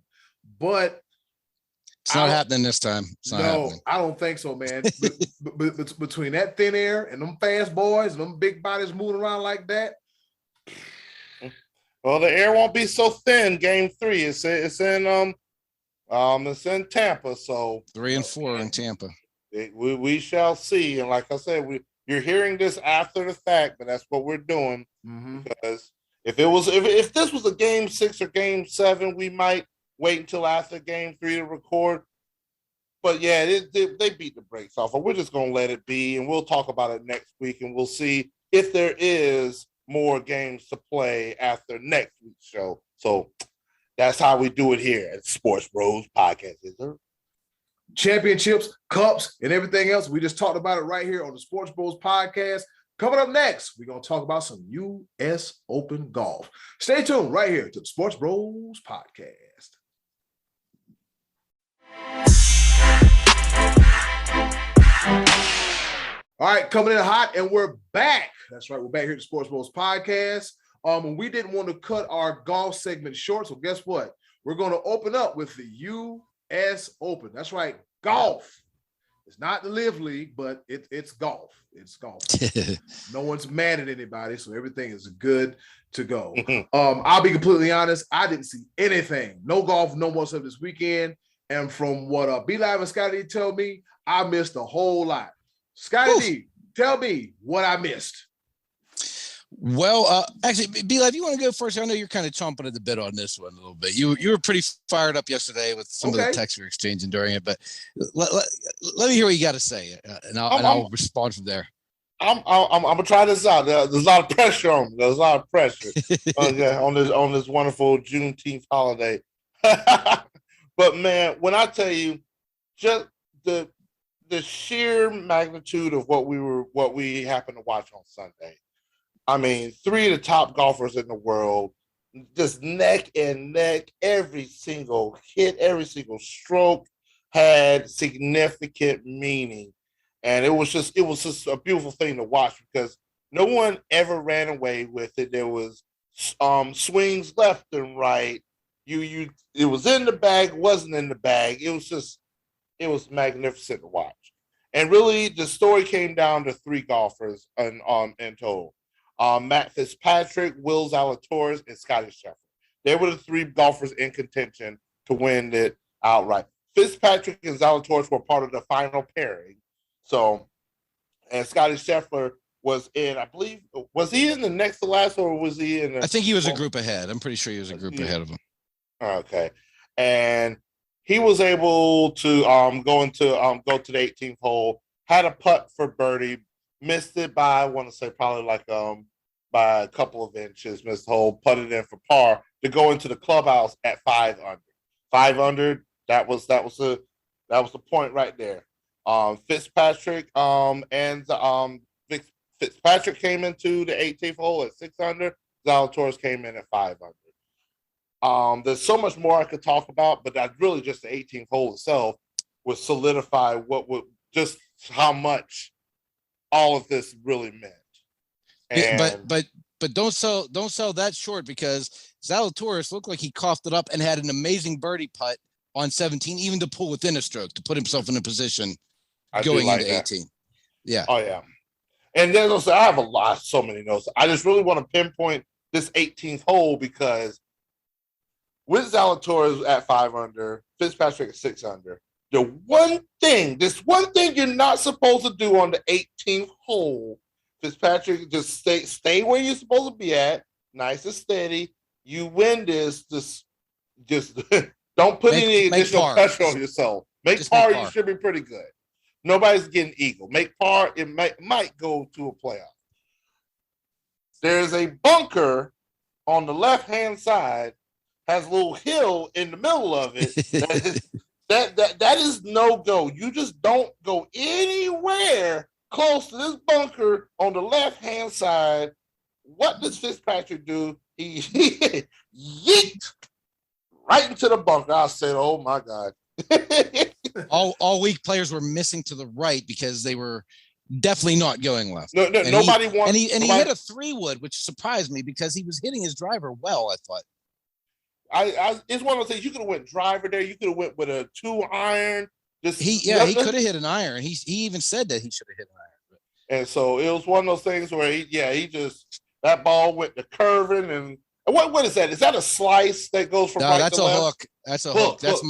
But it's not happening this time. I don't think so, man. But between that thin air and them fast boys and them big bodies moving around like that. Well, the air won't be so thin. Game 3, it's in Tampa. So 3 and 4 in Tampa. We shall see. And like I said, you're hearing this after the fact, but that's what we're doing. Mm-hmm. Because if this was a game 6 or game 7, we might wait until after game 3 to record. But yeah, they beat the brakes off. We're just gonna let it be, and we'll talk about it next week, and we'll see if there is more games to play after next week's show. So that's how we do it here at Sports Bros Podcast. Is there championships, cups, and everything else? We just talked about it right here on the Sports Bros Podcast. Coming up next, we're going to talk about some U.S. Open golf. Stay tuned right here to the Sports Bros Podcast. All right, coming in hot, and we're back. That's right, we're back here at the Sports Bros Podcast. And we didn't want to cut our golf segment short, so guess what? We're going to open up with the U.S. Open. That's right, golf. It's not the Live League, but it's golf. It's golf. No one's mad at anybody, so everything is good to go. I'll be completely honest. I didn't see anything. No golf, no more stuff this weekend. And from what B-Live and Scottie D tell me, I missed a whole lot. Scottie D, tell me what I missed. Well, actually, B-Live, you want to go first? I know you're kind of chomping at the bit on this one a little bit. You were pretty fired up yesterday with some of the texts we were exchanging during it, but let me hear what you got to say, and I'll respond from there. I'm gonna try this out. There's a lot of pressure on me. There's a lot of pressure on this wonderful Juneteenth holiday. But man, when I tell you, just the sheer magnitude of what we happened to watch on Sunday. I mean, 3 of the top golfers in the world, just neck and neck, every single hit, every single stroke had significant meaning. And it was just a beautiful thing to watch because no one ever ran away with it. There was swings left and right. It was in the bag, wasn't in the bag. It was magnificent to watch. And really, the story came down to 3 golfers in total. Matt Fitzpatrick, Will Zalatoris, and Scottie Scheffler. They were the 3 golfers in contention to win it outright. Fitzpatrick and Zalatoris were part of the final pairing. So, and Scottie Scheffler was in, I believe, was he in the next to last, or was he in? I think he was a group ahead. I'm pretty sure he was a group ahead of him. Okay, and he was able to go to the 18th hole. Had a putt for birdie, missed it by, I want to say probably like by a couple of inches. Missed the hole, putted in for par to go into the clubhouse at 5 under. 5 under. That was the point right there. Fitzpatrick Fitzpatrick came into the 18th hole at 6 under. Zalatoris came in at 5 under. There's so much more I could talk about, but that's really just the 18th hole itself would solidify just how much all of this really meant. And, but don't sell that short, because Zalatoris looked like he coughed it up and had an amazing birdie putt on 17, even to pull within a stroke to put himself in a position going into 18. Yeah. Oh yeah. And then also, I have so many notes. I just really want to pinpoint this 18th hole, because with Zalatoris at 5 under, Fitzpatrick at 6 under, this one thing you're not supposed to do on the 18th hole, Fitzpatrick, just stay where you're supposed to be at, nice and steady. You win this, just don't put any additional pressure on yourself. Make par, you should be pretty good. Nobody's getting eagle. Make par, it might go to a playoff. There's a bunker on the left-hand side, has a little hill in the middle of it. That is no go. You just don't go anywhere close to this bunker on the left-hand side. What does Fitzpatrick do? He yeet right into the bunker. I said, oh my God. all week players were missing to the right because they were definitely not going left. No, nobody wants. And he hit a 3-wood, which surprised me because he was hitting his driver well, I thought. It's one of those things. You could have went driver there. You could have went with a 2-iron. He could have hit an iron. He even said that he should have hit an iron. And so it was one of those things where he just, that ball went to curving. And what is that? Is that a slice that goes from right to left? Hook. That's a hook. That's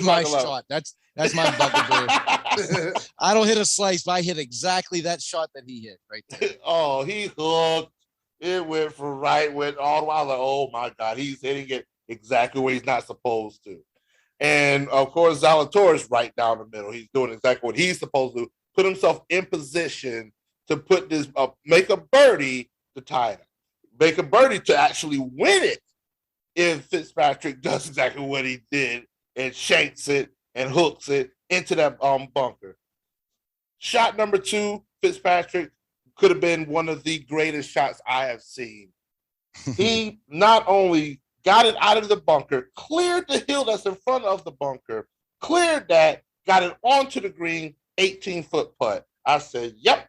my shot. That's my bugaboo. I don't hit a slice, but I hit exactly that shot that he hit right there. Oh, he hooked. It went from right, went all the way. I was like, oh my God, he's hitting it exactly where he's not supposed to. And of course, Zalatoris right down the middle. He's doing exactly what he's supposed to, put himself in position to put this make a birdie to tie it up. Make a birdie to actually win it if Fitzpatrick does exactly what he did and shanks it and hooks it into that bunker. Shot number 2, Fitzpatrick could have been one of the greatest shots I have seen. He not only got it out of the bunker, cleared the hill that's in front of the bunker, cleared that, got it onto the green, 18-foot putt. I said, yep.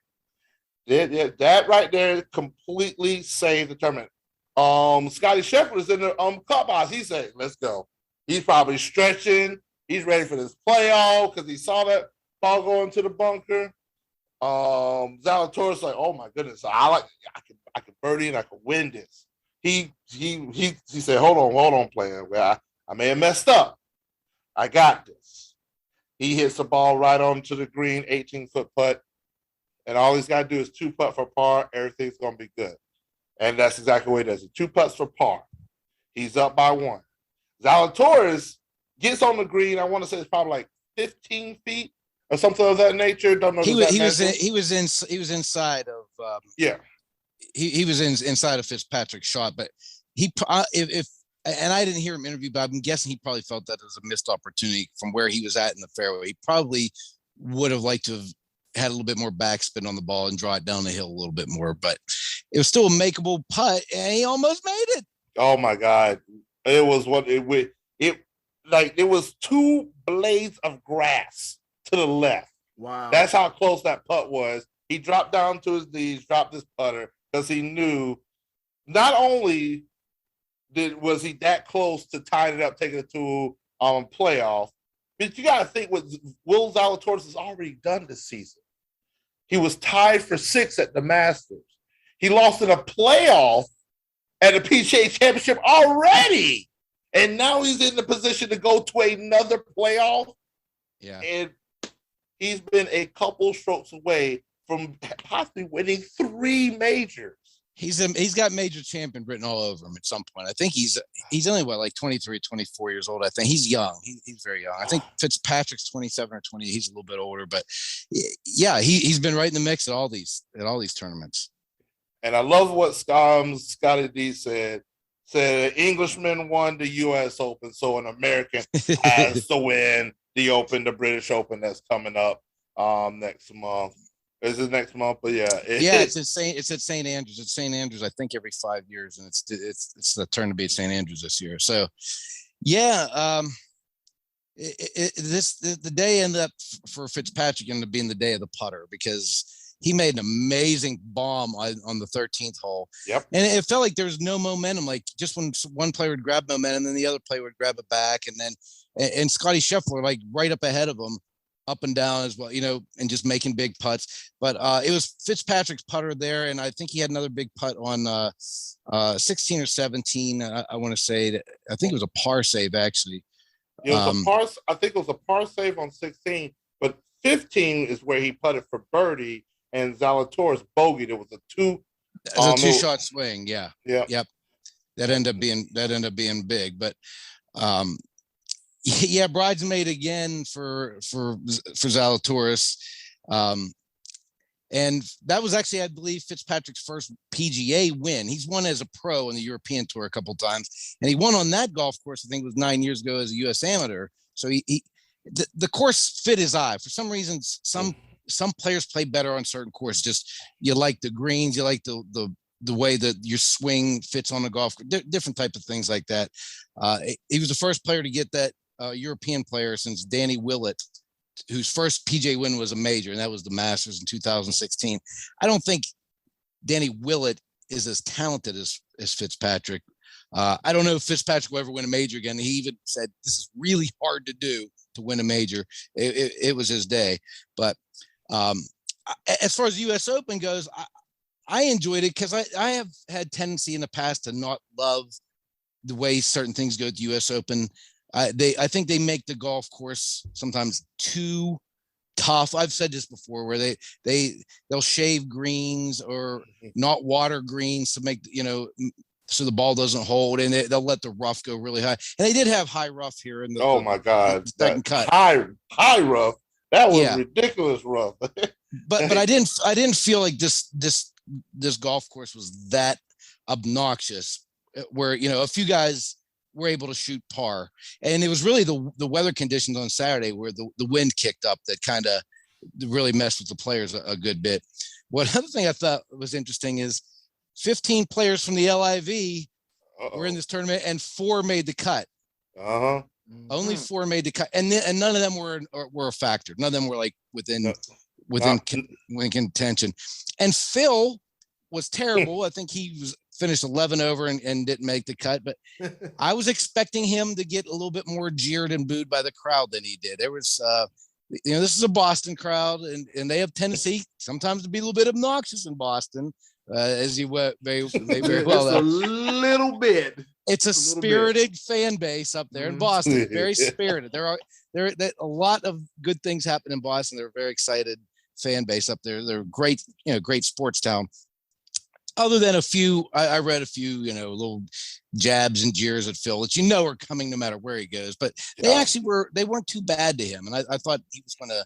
That right there completely saved the tournament. Scottie Scheffler is in the clubhouse. He said, let's go. He's probably stretching. He's ready for this playoff because he saw that ball go into the bunker. Zalatoris like, oh my goodness, I can birdie and I can win this. He said, hold on, player. Well, I may have messed up. I got this. He hits the ball right onto the green, 18-foot putt. And all he's got to do is 2 putt for par. Everything's going to be good. And that's exactly what he does. 2 putts for par. He's up by 1. Zalatoris gets on the green. I want to say it's probably like 15 feet or something of that nature. Don't know. He was inside of. He was inside of Fitzpatrick's shot, but and I didn't hear him interview, but I'm guessing he probably felt that as a missed opportunity from where he was at in the fairway. He probably would have liked to have had a little bit more backspin on the ball and draw it down the hill a little bit more, but it was still a makeable putt, and he almost made it. Oh my God. It was it was 2 blades of grass to the left. Wow. That's how close that putt was. He dropped down to his knees, dropped his putter, because he knew not only was he that close to tying it up, taking it to playoff, but you got to think what Will Zalatoris has already done this season. He was tied for 6 at the Masters. He lost in a playoff at the PGA Championship already. And now he's in the position to go to another playoff. Yeah. And he's been a couple strokes away from possibly winning 3 majors. He's got major champion written all over him at some point. I think he's only like 23, 24 years old. I think he's young. He's very young. I think Fitzpatrick's 27 or 20. He's a little bit older, but yeah, he's been right in the mix at all these tournaments. And I love what Scottie D said. Said an Englishman won the U.S. Open, so an American has to win the Open, the British Open that's coming up next month. Is it next month? But yeah, it's at St. Andrews. It's St. Andrews, I think, every 5 years, and it's the turn to be at St. Andrews this year. So, yeah, the day ended up for Fitzpatrick ended up being the day of the putter because he made an amazing bomb on the 13th hole. Yep. And it felt like there was no momentum. Like just when one player would grab momentum, then the other player would grab it back, and Scottie Scheffler like right up ahead of him, up and down as well, and just making big putts. But it was Fitzpatrick's putter there, and I think he had another big putt on 16 or 17. I want to say that I think it was a par save actually. It was a par. I think it was a par save on 16, but 15 is where he putted for birdie, and Zalatoris bogeyed. It was a two-shot swing. Yeah. Yeah. Yep. That ended up being big, but. Yeah, bridesmaid again for Zalatoris, and that was actually, I believe, Fitzpatrick's first PGA win. He's won as a pro on the European Tour a couple of times, and he won on that golf course. I think it was 9 years ago as a U.S. amateur. So the course fit his eye. For some reason, some players play better on certain courses. Just you like the greens, you like the way that your swing fits on the golf, different type of things like that. He was the first player to get that. European player since Danny Willett, whose first PGA win was a major, and that was the Masters in 2016. I don't think Danny Willett is as talented as Fitzpatrick. I don't know if Fitzpatrick will ever win a major again. He even said this is really hard to do to win a major. It was his day. But as far as the U.S. Open goes, I enjoyed it because I have had tendency in the past to not love the way certain things go at the U.S. Open. I think they make the golf course sometimes too tough. I've said this before, where they'll shave greens or not water greens to make so the ball doesn't hold, and they'll let the rough go really high. And they did have high rough here in the my God, second cut. High rough. That was ridiculous rough. but I didn't feel like this golf course was that obnoxious, where a few guys were able to shoot par, and it was really the weather conditions on Saturday where the wind kicked up that kind of really messed with the players a good bit. One other thing I thought was interesting is 15 players from the LIV were in this tournament, and 4 made the cut. Only 4 made the cut, and none of them were a factor. None of them were like within contention. And Phil was terrible. I think he finished 11 over and didn't make the cut, but I was expecting him to get a little bit more jeered and booed by the crowd than he did. There was, this is a Boston crowd, and they have tendency sometimes to be a little bit obnoxious in Boston, as you may very well know. A little bit. It's a spirited fan base up there in Boston. Very spirited. There are a lot of good things happen in Boston. They're a very excited fan base up there. They're great, great sports town. Other than a few, I read a few, little jabs and jeers at Phil that are coming no matter where he goes. But they weren't too bad to him, and I thought he was going to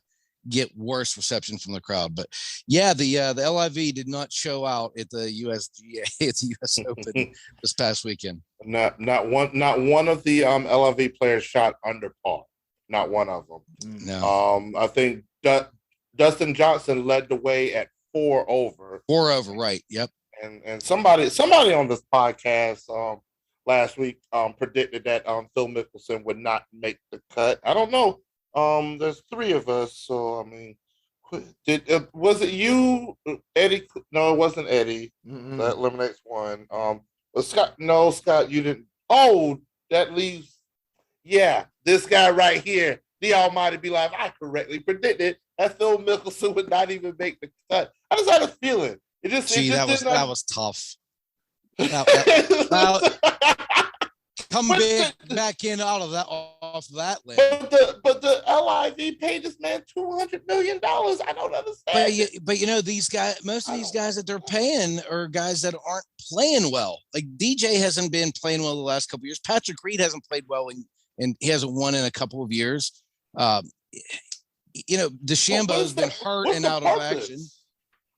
get worse reception from the crowd. But yeah, the LIV did not show out at the USGA at the US Open this past weekend. Not one of the LIV players shot under par. Not one of them. No. I think Dustin Johnson led the way at 4 over. 4 over, right? Yep. And somebody on this podcast last week predicted that Phil Mickelson would not make the cut. I don't know. There's 3 of us, so I mean, was it you, Eddy? No, it wasn't Eddy. That eliminates 1. But Scott, no, Scott, you didn't. Oh, that leaves. Yeah, this guy right here the almighty be like, I correctly predicted that Phil Mickelson would not even make the cut. I just had a feeling. That was tough. Come back in off that land. But the LIV paid this man $200 million. I don't understand. But these guys, most of these guys that they're paying are guys that aren't playing well. Like DJ hasn't been playing well the last couple of years. Patrick Reed hasn't played well and he hasn't won in a couple of years. DeChambeau's been hurt and out of action.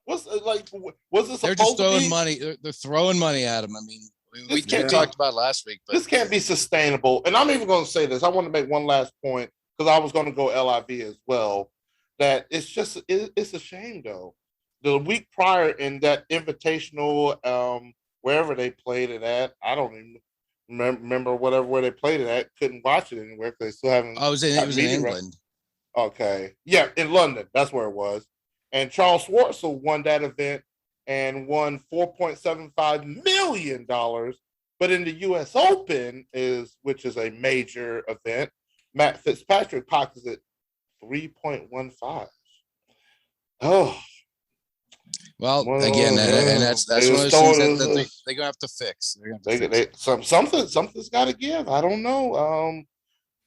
Was this? They're just throwing money. They're throwing money at him. I mean, we talked about it last week, but this can't be sustainable. And I'm even going to say this. I want to make one last point because I was going to go LIV as well. That it's a shame though. The week prior in that invitational, wherever they played it at, I don't even remember where they played it at. Couldn't watch it anywhere because they still haven't. Oh, it was in England. Okay, yeah, in London. That's where it was. And Charles Schwartzel won that event and won $4.75 million. But in the U.S. Open, which is a major event, Matt Fitzpatrick pockets it 3.15. Oh. Well, again, and that's one of those things that they're gonna have to fix. Something's got to give. I don't know.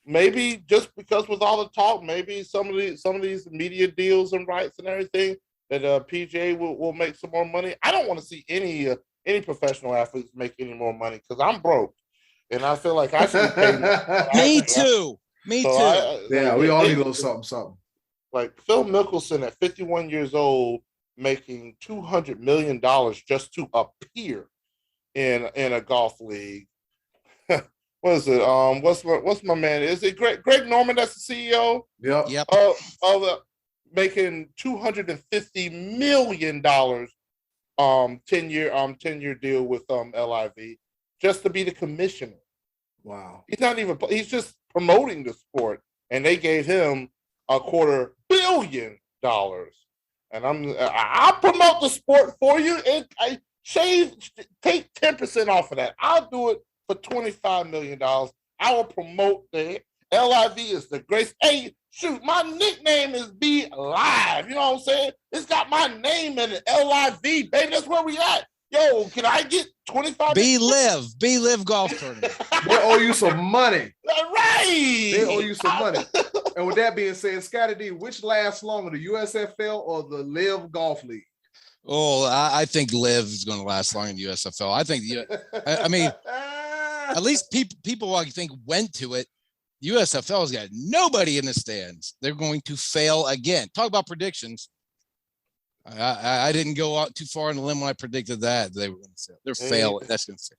Maybe just because with all the talk, maybe some of these media deals and rights and everything that PGA will make some more money. I don't want to see any professional athletes make any more money because I'm broke, and I feel like I should be paid more. Me too. We all need a little something. Like Phil Mickelson at 51 years old making $200 million just to appear in a golf league. What is it? What's my man? Is it Greg Norman? That's the CEO. Yep. Making $250 million, 10-year deal with LIV just to be the commissioner. Wow. He's not even. He's just promoting the sport, and they gave him $250 million. And I'll promote the sport for you, and I take 10% off of that. I'll do it for $25 million. I will promote the LIV is the grace. Hey, shoot, my nickname is Be Live. You know what I'm saying? It's got my name in it. LIV, baby. That's where we at. Yo, can I get 25? Be Live golf tournament. They owe you some money. Right. They owe you some money. And with that being said, Scottie D, which lasts longer, the USFL or the Live Golf League? Oh, I think Live is going to last long in the USFL. I think I mean, at least people I think went to it. USFL has got nobody in the stands. They're going to fail again. Talk about predictions. I didn't go out too far on the limb when I predicted that they were going to fail. They're failing. That's going to fail.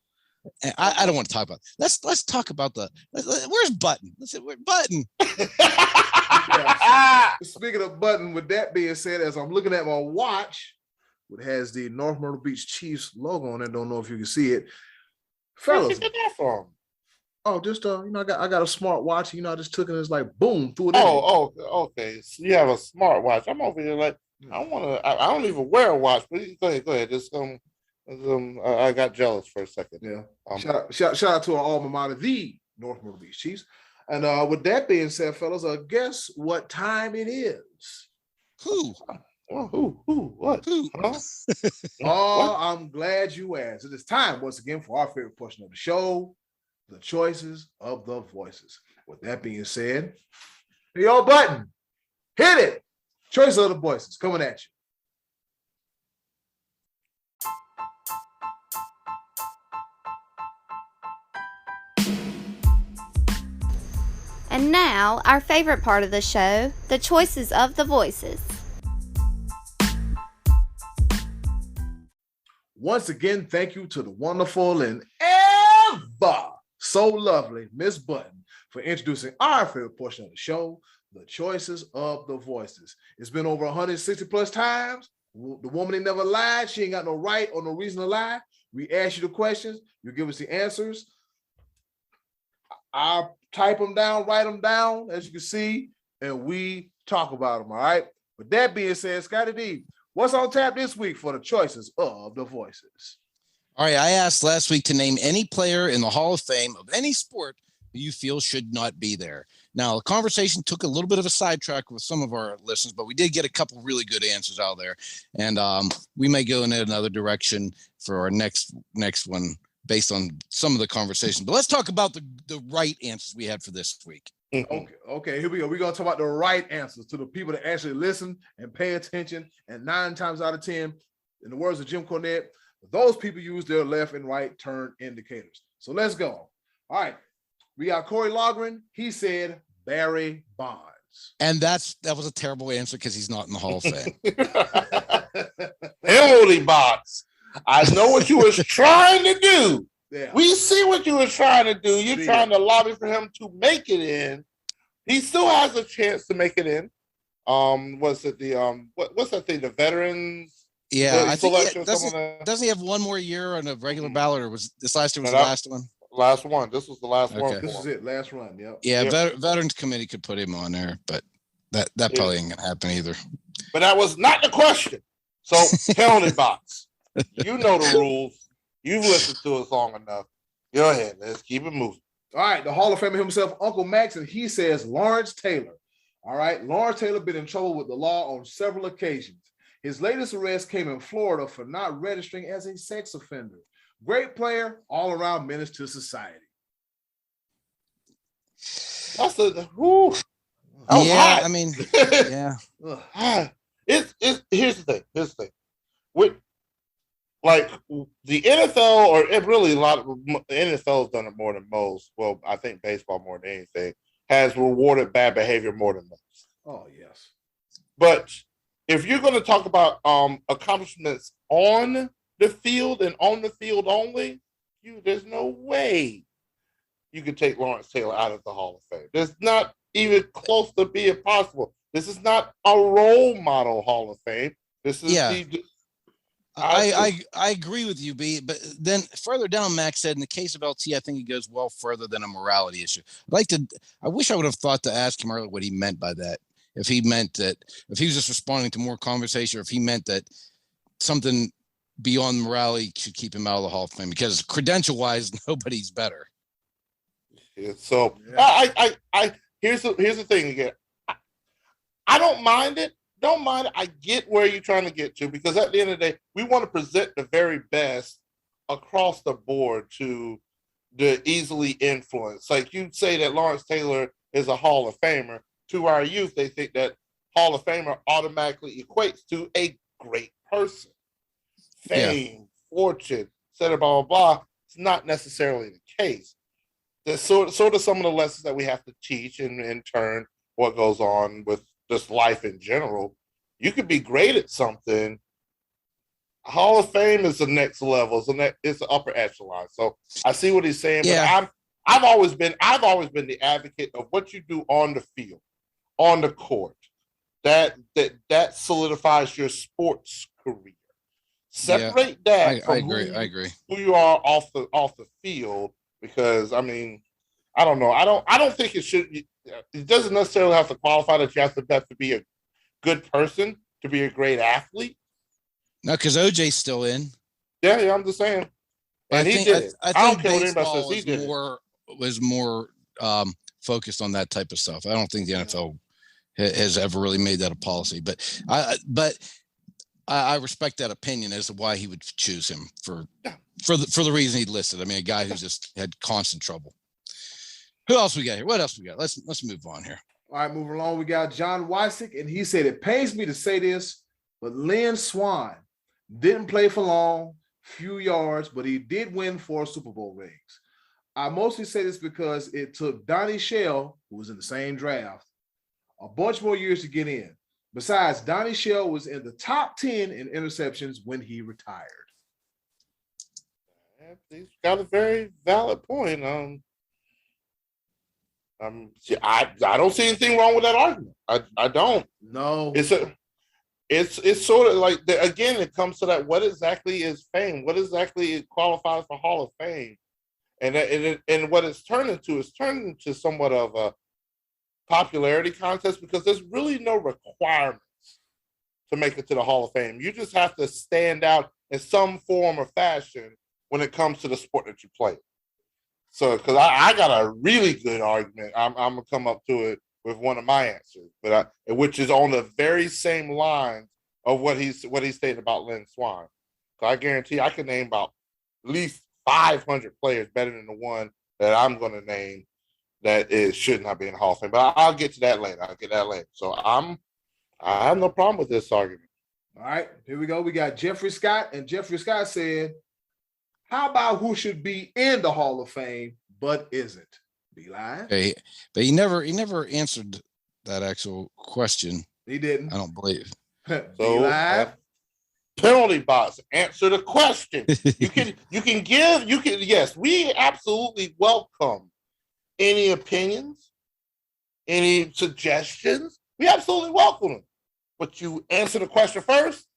And I don't want to talk about it. Let's talk about where's Button? Where's Button? Speaking of Button, with that being said, as I'm looking at my watch, it has the North Myrtle Beach Chiefs logo on it. Don't know if you can see it, fellas. Where'd you get that from? Oh, just I got a smart watch. I just took it and it's like boom, threw it. Oh, okay. So you have a smart watch. I'm over here like I don't even wear a watch. But go ahead. Just I got jealous for a second. Yeah. Shout out to our alma mater, the North Myrtle Beach Chiefs. And with that being said, fellas, guess what time it is? Who? Well, what? Who? Huh? Oh, I'm glad you asked. It is time once again for our favorite portion of the show, the choices of the voices. With that being said, your Button, hit it. Choice of the voices coming at you. And now, our favorite part of the show, the choices of the voices. Once again, thank you to the wonderful and ever so lovely Miss Button for introducing our favorite portion of the show, the choices of the voices. It's been over 160 plus times. The woman ain't never lied. She ain't got no right or no reason to lie. We ask you the questions. You give us the answers. I'll type them down, write them down, as you can see, and we talk about them, all right? With that being said, Scottie D, what's on tap this week for the choices of the voices? All right, I asked last week to name any player in the Hall of Fame of any sport who you feel should not be there. Now, the conversation took a little bit of a sidetrack with some of our listeners, but we did get a couple really good answers out there. And we may go in another direction for our next one based on some of the conversation. But let's talk about the right answers we had for this week. Okay, here we go. We're going to talk about the right answers to the people that actually listen and pay attention. And 9 times out of 10, in the words of Jim Cornette, those people use their left and right turn indicators. So let's go. All right. We got Corey Logren. He said Barry Bonds. And that was a terrible answer because he's not in the Hall of Fame. Holy Bonds. I know what you was trying to do. Yeah. We see what you were trying to do. You're trying to lobby for him to make it in. He still has a chance to make it in. What's it what's that thing? The veterans. Yeah, I think doesn't he have one more year on a regular ballot, or was this last year was the last one? Last one. This was the last one. This is it. Last run. Yep. Yeah. Veterans Committee could put him on there, but that probably ain't gonna happen either. But that was not the question. So penalty box. You know the rules. You've listened to us long enough. Go ahead. Let's keep it moving. All right. The Hall of Famer himself, Uncle Max, and he says Lawrence Taylor. All right. Lawrence Taylor been in trouble with the law on several occasions. His latest arrest came in Florida for not registering as a sex offender. Great player, all around menace to society. That's yeah, hot. I mean, yeah. It's here's the thing. With like the NFL, or it really a lot of the NFL has done it more than most. Well, I think baseball more than anything has rewarded bad behavior more than most. Oh yes. But if you're going to talk about accomplishments on the field and on the field only, there's no way you could take Lawrence Taylor out of the Hall of Fame. There's not even close to being possible. This is not a role model Hall of Fame. This is I agree with you, B. But then further down, Max said, in the case of LT, I think he goes well further than a morality issue. I wish I would have thought to ask him earlier what he meant by that. If he meant that, if he was just responding to more conversation, or if he meant that something beyond morality should keep him out of the Hall of Fame, because credential-wise, nobody's better. Yeah, so I here's the thing again. I don't mind it. Don't mind it. I get where you're trying to get to, because at the end of the day, we want to present the very best across the board to the easily influenced. Like you say that Lawrence Taylor is a Hall of Famer. To our youth, they think that Hall of Famer automatically equates to a great person. Fame, fortune, etc. Blah, blah, blah. It's not necessarily the case. There's sort of some of the lessons that we have to teach, and in turn, what goes on with just life in general. You could be great at something. Hall of Fame is the next level. It's the upper echelon. So I see what he's saying, but I've always been the advocate of what you do on the field, on the court. That solidifies your sports career. Separate that from I agree. Who you are off the field, because I mean, I don't know. I don't think it should. It doesn't necessarily have to qualify that you have to be a good person to be a great athlete. No, because OJ's still in. Yeah, I'm just saying. And he did it. I don't care what anybody says. He did it. Was more focused on that type of stuff. I don't think the NFL has ever really made that a policy, but I respect that opinion as to why he would choose him for the reason he listed. I mean, a guy who just had constant trouble. Who else we got here? What else we got? Let's move on here. All right, moving along. We got John Wysick, and he said, it pains me to say this, but Lynn Swann didn't play for long, few yards, but he did win 4 Super Bowl rings. I mostly say this because it took Donnie Shell, who was in the same draft, a bunch more years to get in. Besides, Donnie Shell was in the top 10 in interceptions when he retired. He's got a very valid point. I don't see anything wrong with that argument. I don't. No. It's sort of like again, it comes to that. What exactly is fame? What exactly qualifies for Hall of Fame? And what it's turned into somewhat of a popularity contest, because there's really no requirements to make it to the Hall of Fame. You just have to stand out in some form or fashion when it comes to the sport that you play. So, because I got a really good argument, I'm gonna come up to it with one of my answers, but which is on the very same line of what he stated about Lynn Swann. So I guarantee I can name about at least 500 players better than the one that I'm going to name that should not be in the Hall of Fame. But I'll get to that later. So I have no problem with this argument. All right, here we go. We got Jeffrey Scott, and Jeffrey Scott said, "How about who should be in the Hall of Fame but isn't?" Be live. But he never answered that actual question. He didn't. I don't believe. So live. Penalty box. Answer the question. Yes, we absolutely welcome any opinions, any suggestions. We absolutely welcome them. But you answer the question first,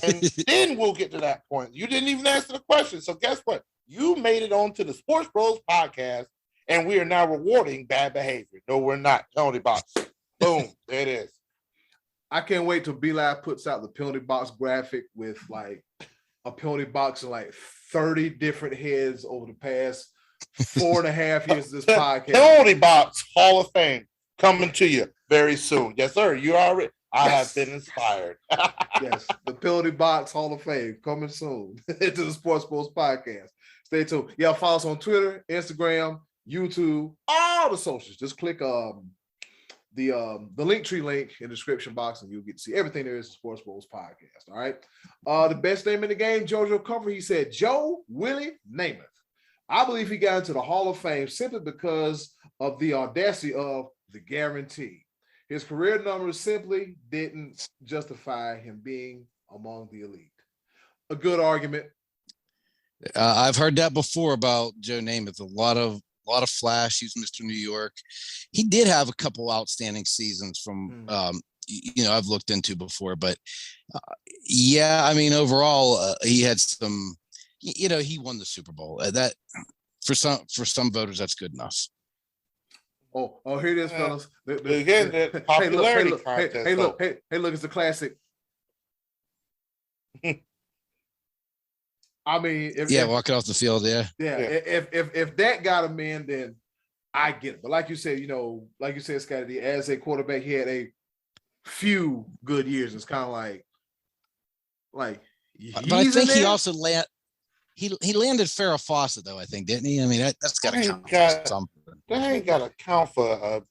and then we'll get to that point. You didn't even answer the question. So guess what? You made it onto the Sports Bros podcast, and we are now rewarding bad behavior. No, we're not. Penalty box. Boom. There it is. I can't wait till B-Live puts out the penalty box graphic with like a penalty box and like 30 different heads over the past 4.5 years of this podcast. Penalty box Hall of Fame coming to you very soon. Yes, sir. You already. I have been inspired. Yes, the penalty box Hall of Fame coming soon to the Sports Bros podcast. Stay tuned. Yeah, follow us on Twitter, Instagram, YouTube, all the socials. Just click the Linktree link in the description box, and you'll get to see everything there is in Sports Bros podcast. All right. The best name in the game, JoJo Comfort. He said Joe Willie Namath. I believe he got into the Hall of Fame simply because of the audacity of the guarantee. His career numbers simply didn't justify him being among the elite. A good argument. I've heard that before about Joe Namath. A lot of flash. He's Mr. New York. He did have a couple outstanding seasons from, I've looked into before, but I mean, overall, he had some, he won the Super Bowl. That for some voters, that's good enough. Oh, here it is, fellas. Again, the popularity contest. Hey, look, it's a classic. I mean, walking off the field, yeah. If that got him in, then I get it. But like you said, Scottie D, as a quarterback, he had a few good years. It's kind of like. But I think he also he landed Farrah Fawcett though. I think, didn't he? I mean, that's got to count for something. That ain't got to count for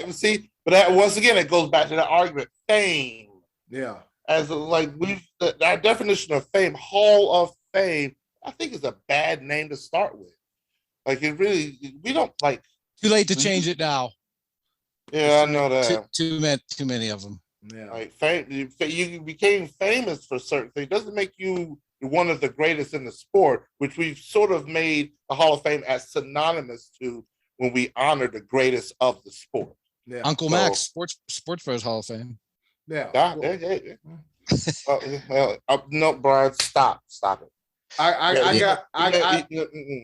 see, but that, once again, it goes back to that argument. Fame. Yeah. As our definition of fame, Hall of Fame, I think is a bad name to start with. Like we don't like. Too late to change it now. Yeah, I know that. Too many of them. Yeah. Like fame, you became famous for certain things. It doesn't make you one of the greatest in the sport, which we've sort of made the Hall of Fame as synonymous to when we honor the greatest of the sport. Yeah. Uncle Max, Sports Bros Hall of Fame. Yeah. No, Brian, stop it. I got.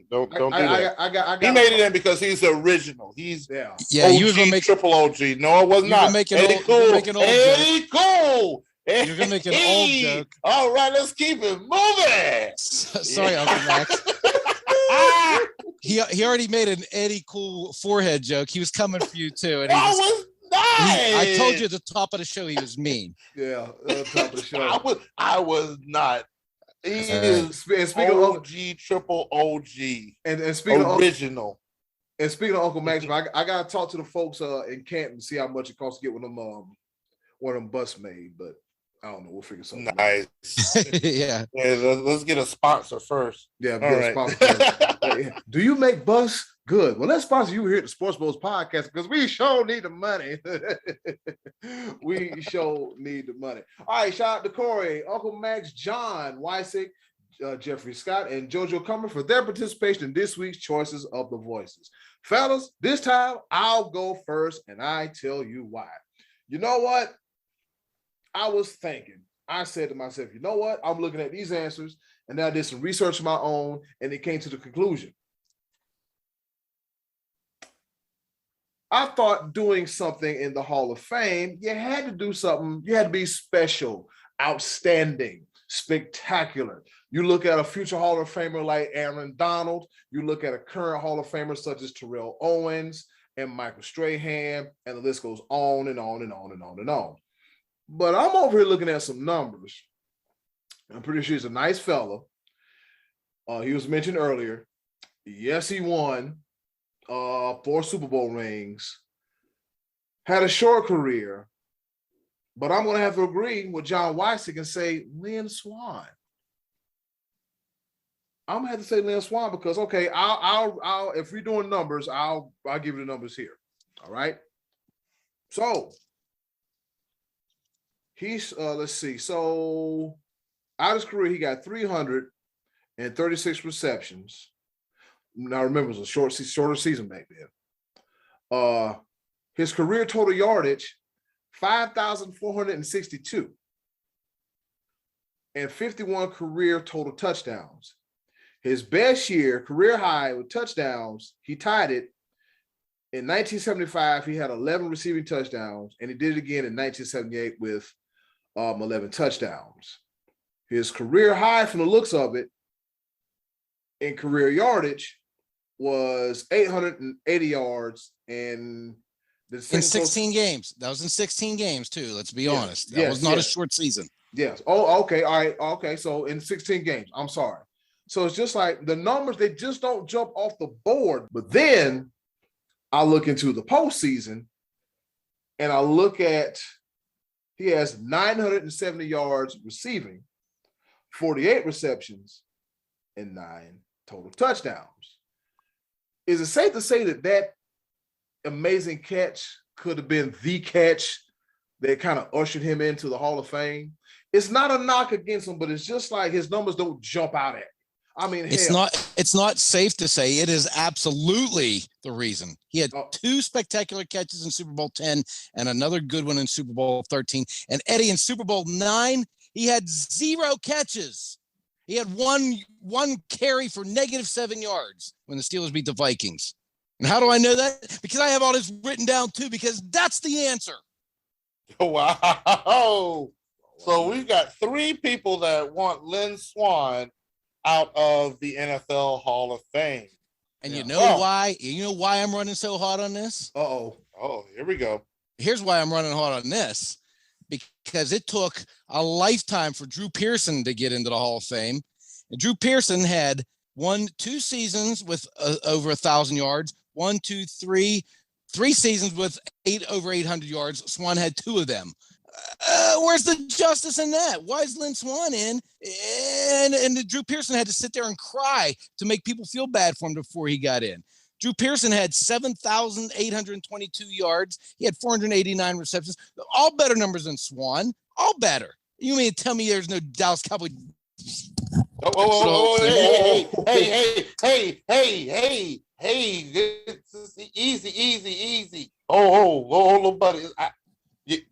Don't do that. He made it in because he's the original. He's OG, you were gonna make triple OG. No, it was not. Eddie Cool. You're gonna make an old joke. All right, let's keep it moving. Sorry, Uncle Max. He already made an Eddie Cool forehead joke. He was coming for you too, and I told you at the top of the show he was mean. Yeah, top of the show. I was not. He is OG, triple OG, and speaking original. And speaking of Uncle Max, I gotta talk to the folks in Canton to see how much it costs to get one of them busts made. But I don't know. We'll figure something nice. out. Yeah. Let's get a sponsor first. Yeah. All right. Do you make busts? Good. Well, let's sponsor you here at the Sports Bros podcast because we sure need the money. We sure need the money. All right. Shout out to Corey, Uncle Max, John Wysick, Jeffrey Scott, and JoJo Comer for their participation in this week's Choices of the Voices. Fellas, this time I'll go first, and I tell you why. You know what? I was thinking. I said to myself, you know what? I'm looking at these answers, and then I did some research of my own, and it came to the conclusion. I thought doing something in the Hall of Fame, you had to do something. You had to be special, outstanding. spectacular. You look at a future Hall of Famer like Aaron Donald, you look at a current Hall of Famer such as Terrell Owens and Michael Strahan, and the list goes on and on and on and on and on. But I'm over here looking at some numbers. I'm pretty sure he's a nice fella. He was mentioned earlier. Yes, he won 4 Super Bowl rings. Had a short career. But I'm going to have to agree with John Wysick and say Lynn Swann. I'm going to have to say Lynn Swann because, okay, I'll if we're doing numbers, I'll give you the numbers here. All right. So he's, let's see. So out of his career, he got 336 receptions. Now remember, it was a shorter season back then. His career total yardage, 5,462, and 51 career total touchdowns. His best year, career high with touchdowns, he tied it. In 1975, he had 11 receiving touchdowns, and he did it again in 1978 with 11 touchdowns. His career high from the looks of it in career yardage was 880 yards and in 16 games. That was in 16 games too. Let's be honest. That was not a short season. Yes. Oh, okay. All right. Okay. So in 16 games, I'm sorry. So it's just like the numbers, they just don't jump off the board. But then I look into the postseason and I look at, he has 970 yards receiving, 48 receptions, and 9 total touchdowns. Is it safe to say that that amazing catch could have been the catch that kind of ushered him into the Hall of Fame? It's not a knock against him, but it's just like his numbers don't jump out at me. I mean, it's not safe to say it is absolutely the reason. He had 2 spectacular catches in Super Bowl 10 and another good one in Super Bowl 13. And Eddy in Super Bowl 9, he had 0 catches. He had one carry for -7 yards when the Steelers beat the Vikings. And how do I know that? Because I have all this written down too, because that's the answer. Wow. So we've got 3 people that want Lynn Swann out of the NFL Hall of Fame. And you know why? You know why I'm running so hot on this? Oh, here we go. Here's why I'm running hot on this. Because it took a lifetime for Drew Pearson to get into the Hall of Fame. And Drew Pearson had 2 seasons with over 1,000 yards, 3 seasons with over 800 yards. Swann had 2 of them. Where's the justice in that? Why is Lynn Swann in? And Drew Pearson had to sit there and cry to make people feel bad for him before he got in. Drew Pearson had 7,822 yards. He had 489 receptions. All better numbers than Swann. All better. You mean to tell me there's no Dallas Cowboy? Hey, this is easy. Hold on, buddy.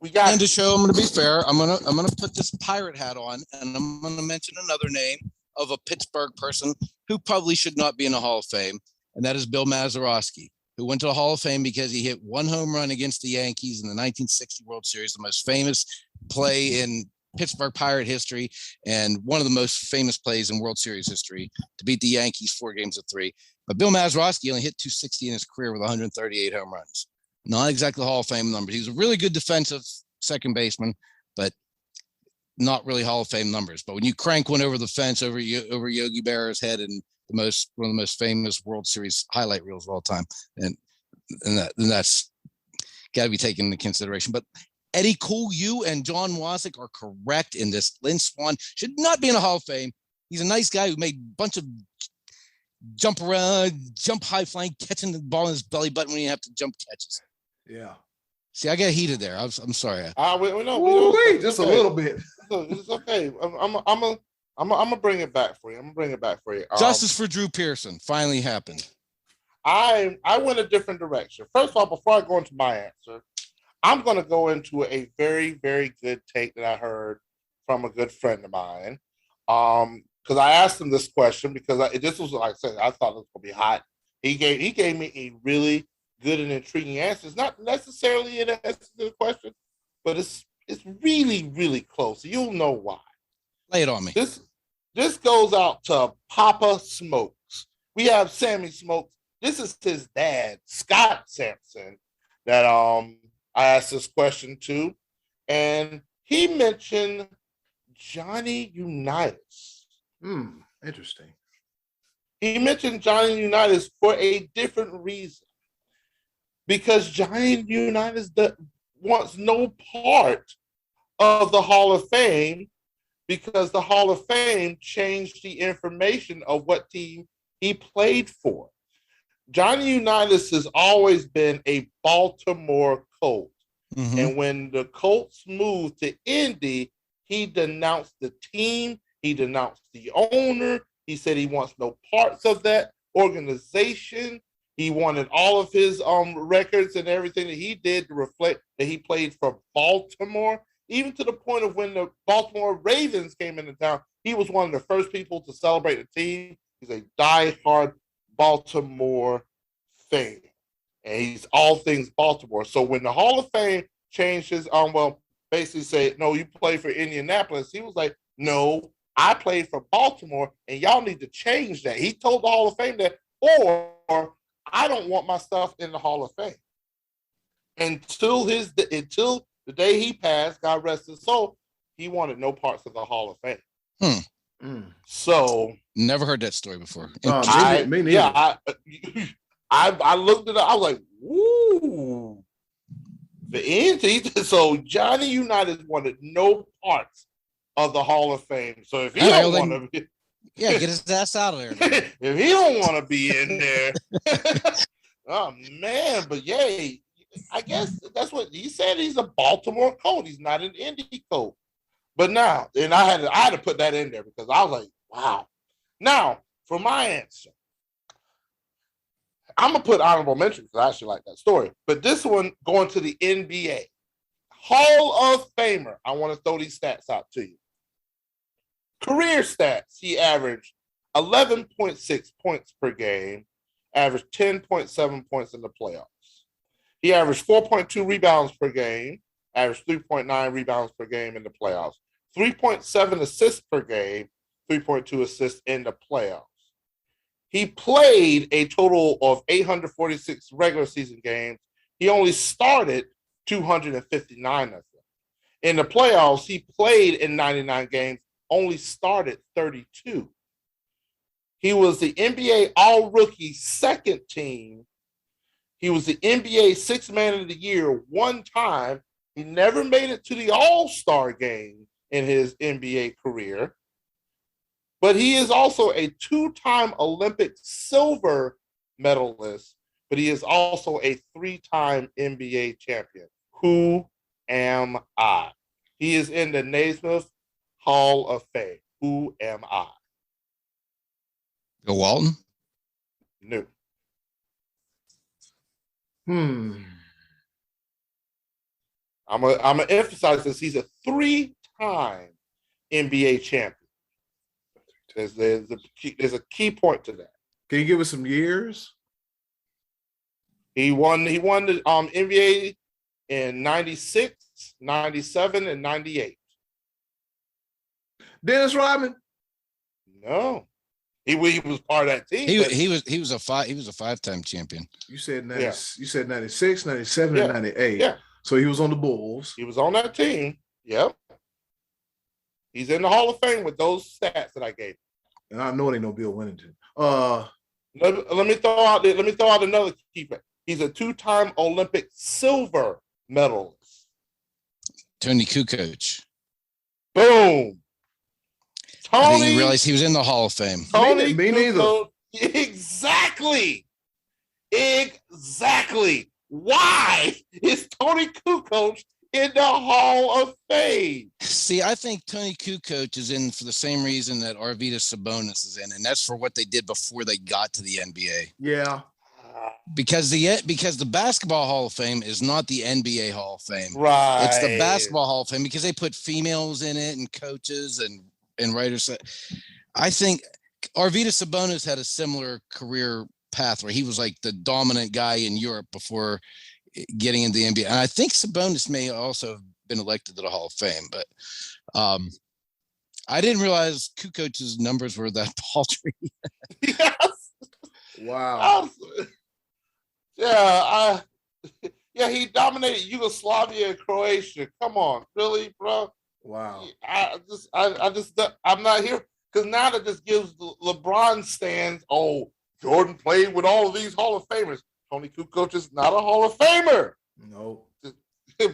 We got and to show I'm going to be fair. I'm going to put this pirate hat on, and I'm going to mention another name of a Pittsburgh person who probably should not be in the Hall of Fame, and that is Bill Mazeroski, who went to the Hall of Fame because he hit 1 home run against the Yankees in the 1960 World Series, the most famous play in Pittsburgh Pirate history, and one of the most famous plays in World Series history to beat the Yankees 4 games to 3. But Bill Mazeroski only hit 260 in his career with 138 home runs. Not exactly Hall of Fame numbers. He's a really good defensive second baseman, but not really Hall of Fame numbers. But when you crank one over the fence over Yogi Berra's head and one of the most famous World Series highlight reels of all time, and that's got to be taken into consideration. But Eddy, Cool, you and John Wasick are correct in this. Lynn Swann should not be in the Hall of Fame. He's a nice guy who made a bunch of jump around, jump high flying, catching the ball in his belly button when you have to jump catches. Yeah. See, I got heated there. I'm sorry. We don't, just okay. A little bit. It's okay. I'm gonna bring it back for you. Justice for Drew Pearson finally happened. I went a different direction. First of all, before I go into my answer, I'm going to go into a very, very good take that I heard from a good friend of mine. Because I asked him this question because this was, like I said, I thought it was going to be hot. He gave me a really good and intriguing answer. It's not necessarily an answer to the question, but it's really, really close. You'll know why. Lay it on me. This goes out to Papa Smokes. We have Sammy Smokes. This is his dad, Scott Sampson, that I asked this question to, and he mentioned Johnny Unitas. Interesting. He mentioned Johnny Unitas for a different reason. Because Johnny Unitas wants no part of the Hall of Fame, because the Hall of Fame changed the information of what team he played for. Johnny Unitas has always been a Baltimore Colt. Mm-hmm. And when the Colts moved to Indy, he denounced the team. He denounced the owner. He said he wants no parts of that organization. He wanted all of his records and everything that he did to reflect that he played for Baltimore, even to the point of when the Baltimore Ravens came into town, he was one of the first people to celebrate the team. He's a diehard Baltimore fan, and he's all things Baltimore. So when the Hall of Fame changed his, basically said, no, you play for Indianapolis, he was like, no, I played for Baltimore, and y'all need to change that. He told the Hall of Fame that, or I don't want my stuff in the Hall of Fame. Until the day he passed, God rest his soul, he wanted no parts of the Hall of Fame. So never heard that story before. Me neither. Yeah, I looked it up. I was like, "Ooh, the NT." So Johnny Unitas wanted no parts of the Hall of Fame. So if he don't want to, get his ass out of there. If he don't want to be in there, oh man! But yay, I guess that's what he said. He's a Baltimore Colt. He's not an Indy Colt. But now, and I had to put that in there because I was like, wow. Now, for my answer, I'm going to put honorable mention because I actually like that story. But this one going to the NBA. Hall of Famer. I want to throw these stats out to you. Career stats. He averaged 11.6 points per game, averaged 10.7 points in the playoffs. He averaged 4.2 rebounds per game, averaged 3.9 rebounds per game in the playoffs. 3.7 assists per game, 3.2 assists in the playoffs. He played a total of 846 regular season games. He only started 259 of them. In the playoffs, he played in 99 games, only started 32. He was the NBA All-Rookie second team. He was the NBA Sixth Man of the Year one time. He never made it to the All-Star game in his NBA career. But he is also a two-time Olympic silver medalist, but he is also a three-time NBA champion. Who am I? He is in the Naismith Hall of Fame. Who am I? Bill Walton? No. I'm gonna emphasize this. He's a three-time NBA champion. There's a key point to that. Can you give us some years? He won the NBA in 96, 97, and 98. Dennis Rodman? No. He was part of that team. He was a five-time champion. You said 90, You said 96, 97, and 98. Yeah. So he was on the Bulls. He was on that team. Yep. He's in the Hall of Fame with those stats that I gave. And I know it ain't no Bill Winnington. Let me throw out another key fact. He's a two-time Olympic silver medalist. Tony Kukoc. Boom. I didn't realize he was in the Hall of Fame. Tony Me neither. Exactly. Why is Tony Kukoc in the Hall of Fame? See, I think Tony Kukoc is in for the same reason that Arvydas Sabonis is in, and that's for what they did before they got to the NBA. Yeah. Because the Basketball Hall of Fame is not the NBA Hall of Fame. Right. It's the Basketball Hall of Fame because they put females in it and coaches and writers. I think Arvydas Sabonis had a similar career path where he was like the dominant guy in Europe before getting into the NBA. And I think Sabonis may also have been elected to the Hall of Fame, but I didn't realize Kukoc's numbers were that paltry. Yes. Wow. Yeah, he dominated Yugoslavia and Croatia. Come on, really, bro? Wow. I'm not here because now that just gives LeBron stands. Oh, Jordan played with all of these Hall of Famers. Tony Kukoc is not a Hall of Famer. No.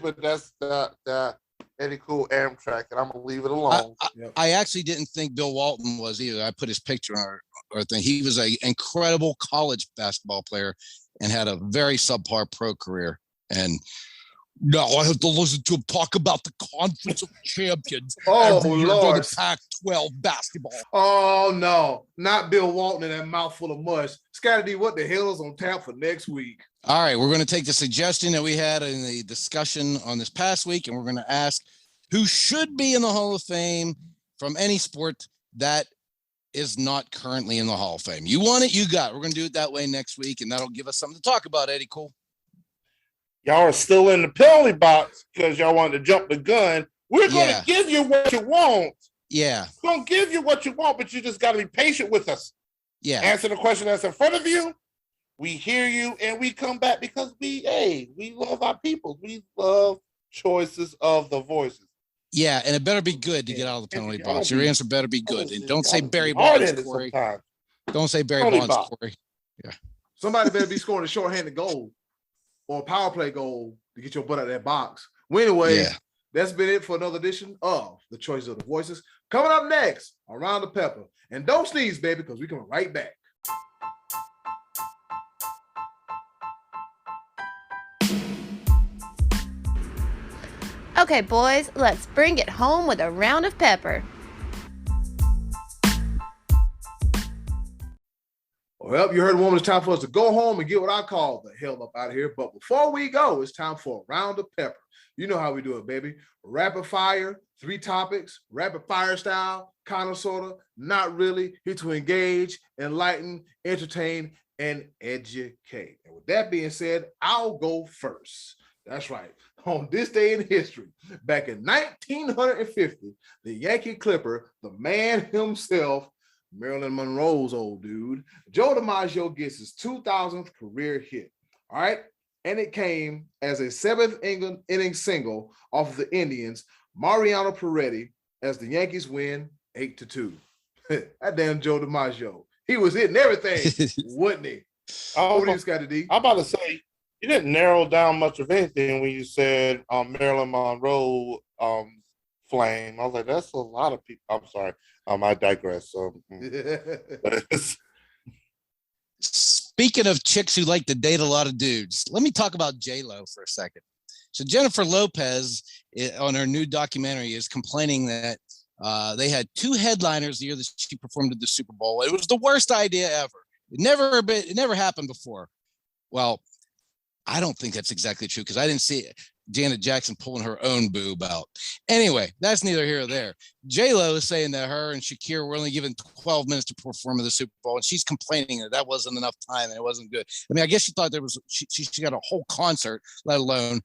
But that's the Eddie Cool Amtrak, and I'm gonna leave it alone. I actually didn't think Bill Walton was either. I put his picture on our thing. He was an incredible college basketball player and had a very subpar pro career. And now I have to listen to him talk about the Conference of Champions. Oh, Lord. The Pac-12 basketball. Oh, no. Not Bill Walton and that mouthful of mush. Scottie D, what the hell is on tap for next week? All right, we're going to take the suggestion that we had in the discussion on this past week, and we're going to ask who should be in the Hall of Fame from any sport that is not currently in the Hall of Fame. You want it, you got it. We're going to do it that way next week, and that'll give us something to talk about, Eddie Cool. Y'all are still in the penalty box because y'all wanted to jump the gun. We're going to give you what you want. Yeah. We're going to give you what you want, but you just got to be patient with us. Yeah. Answer the question that's in front of you. We hear you and we come back because we love our people. We love choices of the voices. Yeah, and it better be good to get out of the penalty box. Your answer better be good. And don't say Barry Bonds, Corey. Don't say Barry Bonds, Corey. Yeah. Somebody better be scoring a shorthanded goal or a power play goal to get your butt out of that box. Well, anyway, that's been it for another edition of The Choices of the Voices. Coming up next, Around the Pepper. And don't sneeze, baby, because we're coming right back. Okay, boys, let's bring it home with a round of pepper. Well, you heard, woman, it's time for us to go home and get what I call the hell up out of here. But before we go, it's time for a round of pepper. You know how we do it, baby. Rapid fire, 3 topics, rapid fire style, kind of, sort of, not really, here to engage, enlighten, entertain, and educate. And with that being said, I'll go first. That's right. On this day in history, back in 1950, the Yankee Clipper, the man himself, Marilyn Monroe's old dude, Joe DiMaggio gets his 2000th career hit. All right. And it came as a 7th inning single off of the Indians, Mariano Peretti, as the Yankees win 8-2. That damn Joe DiMaggio. He was hitting everything, wasn't he? What do you, Scottie D? I'm about to say, you didn't narrow down much of anything when you said Marilyn Monroe flame. I was like, that's a lot of people. I'm sorry. I digress. Speaking of chicks who like to date a lot of dudes, let me talk about J-Lo for a second. So Jennifer Lopez on her new documentary is complaining that they had 2 headliners the year that she performed at the Super Bowl. It was the worst idea ever. It never happened before. Well, I don't think that's exactly true because I didn't see Janet Jackson pulling her own boob out. Anyway, that's neither here or there. J-Lo is saying that her and Shakira were only given 12 minutes to perform in the Super Bowl, and she's complaining that wasn't enough time and it wasn't good. I mean, I guess she thought she got a whole concert, let alone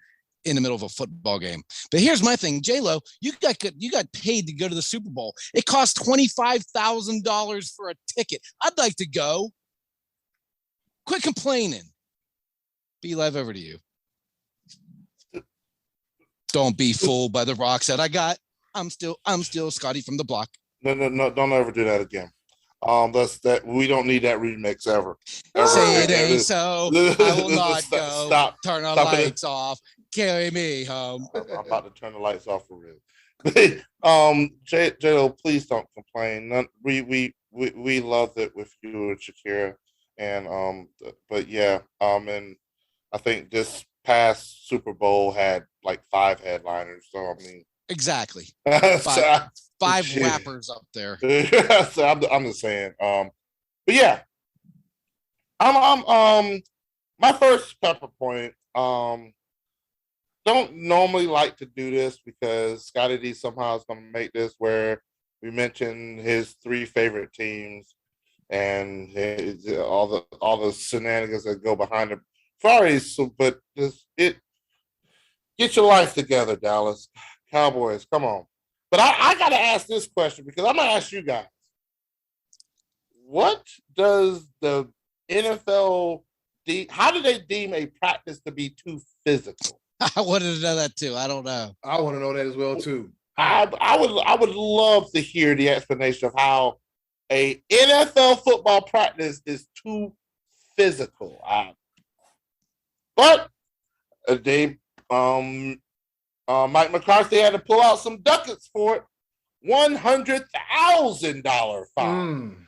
in the middle of a football game. But here's my thing, J-Lo, you got paid to go to the Super Bowl. It cost $25,000 for a ticket. I'd like to go. Quit complaining. Be live, over to you. Don't be fooled by the rocks that I'm still Scotty from the block. No, don't ever do that again. We don't need that remix ever. Say it ain't so. I will not go. Stop. Turn the lights off. Carry me home. I'm about to turn the lights off for real. J-Lo, please don't complain. We loved it with you and Shakira, and but yeah, and I think this past Super Bowl had like 5 headliners. So I mean, exactly. 5 shit. rappers up there. So I'm just saying. But yeah, I'm my first pepper point. Don't normally like to do this because Scottie D somehow is going to make this where we mention his 3 favorite teams and all the shenanigans that go behind it. Sorry, but get your life together, Dallas Cowboys. Come on. But I got to ask this question because I'm going to ask you guys. What does the NFL how do they deem a practice to be too physical? I wanted to know that too. I don't know. I want to know that as well too. I would love to hear the explanation of how a NFL football practice is too physical. But they Mike McCarthy had to pull out some ducats for it. $100,000 fine.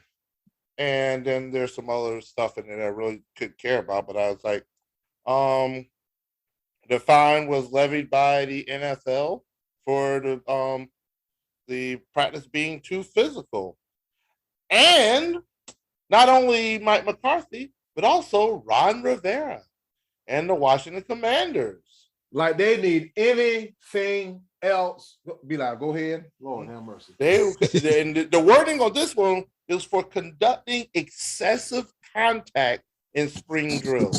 And then there's some other stuff in there that I really couldn't care about. But I was like, the fine was levied by the NFL for the practice being too physical. And not only Mike McCarthy, but also Ron Rivera and the Washington Commanders. Like they need anything else. Be like, go ahead. Lord have mercy. The wording on this one is for conducting excessive contact in spring drill.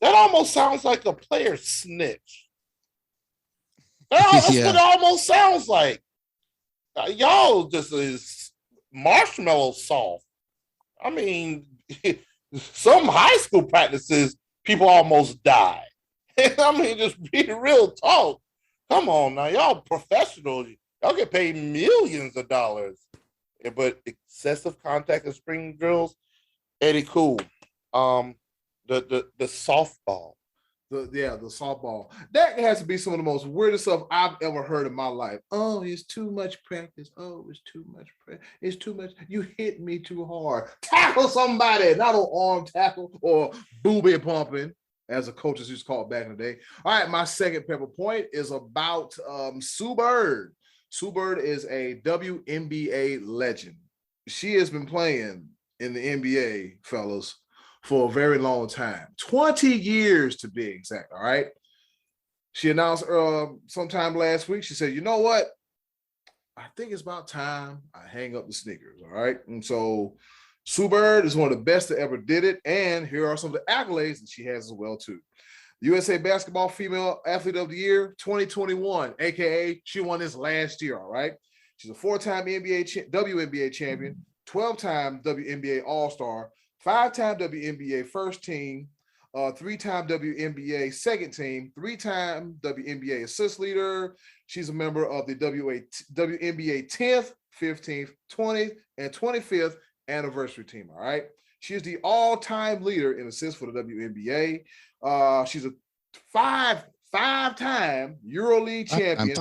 That almost sounds like a player snitch. That's what it almost sounds like. Y'all just is marshmallow soft. I mean, some high school practices, people almost die. I mean, just be real talk. Come on now, y'all professionals. Y'all get paid millions of dollars. But excessive contact in spring drills, Eddy, cool. The softball. The softball. That has to be some of the most weirdest stuff I've ever heard in my life. Oh, it's too much practice. Oh, it's too much practice. It's too much. You hit me too hard. Tackle somebody, not an arm tackle or booby pumping, as the coaches used to call it back in the day. All right, my second pepper point is about Sue Bird. Sue Bird is a WNBA legend. She has been playing in the NBA, fellas, for a very long time, 20 years to be exact, all right? She announced sometime last week, she said, you know what? I think it's about time I hang up the sneakers, all right? And so Sue Bird is one of the best that ever did it, and here are some of the accolades that she has as well, too. USA Basketball Female Athlete of the Year 2021, a.k.a. she won this last year, all right? She's a four-time WNBA champion, 12-time WNBA All-Star, 5-time WNBA first team, 3-time WNBA second team, 3-time WNBA assist leader. She's a member of the WNBA 10th, 15th, 20th, and 25th anniversary team, all right? She is the all-time leader in assists for the WNBA. She's a five-time EuroLeague champion.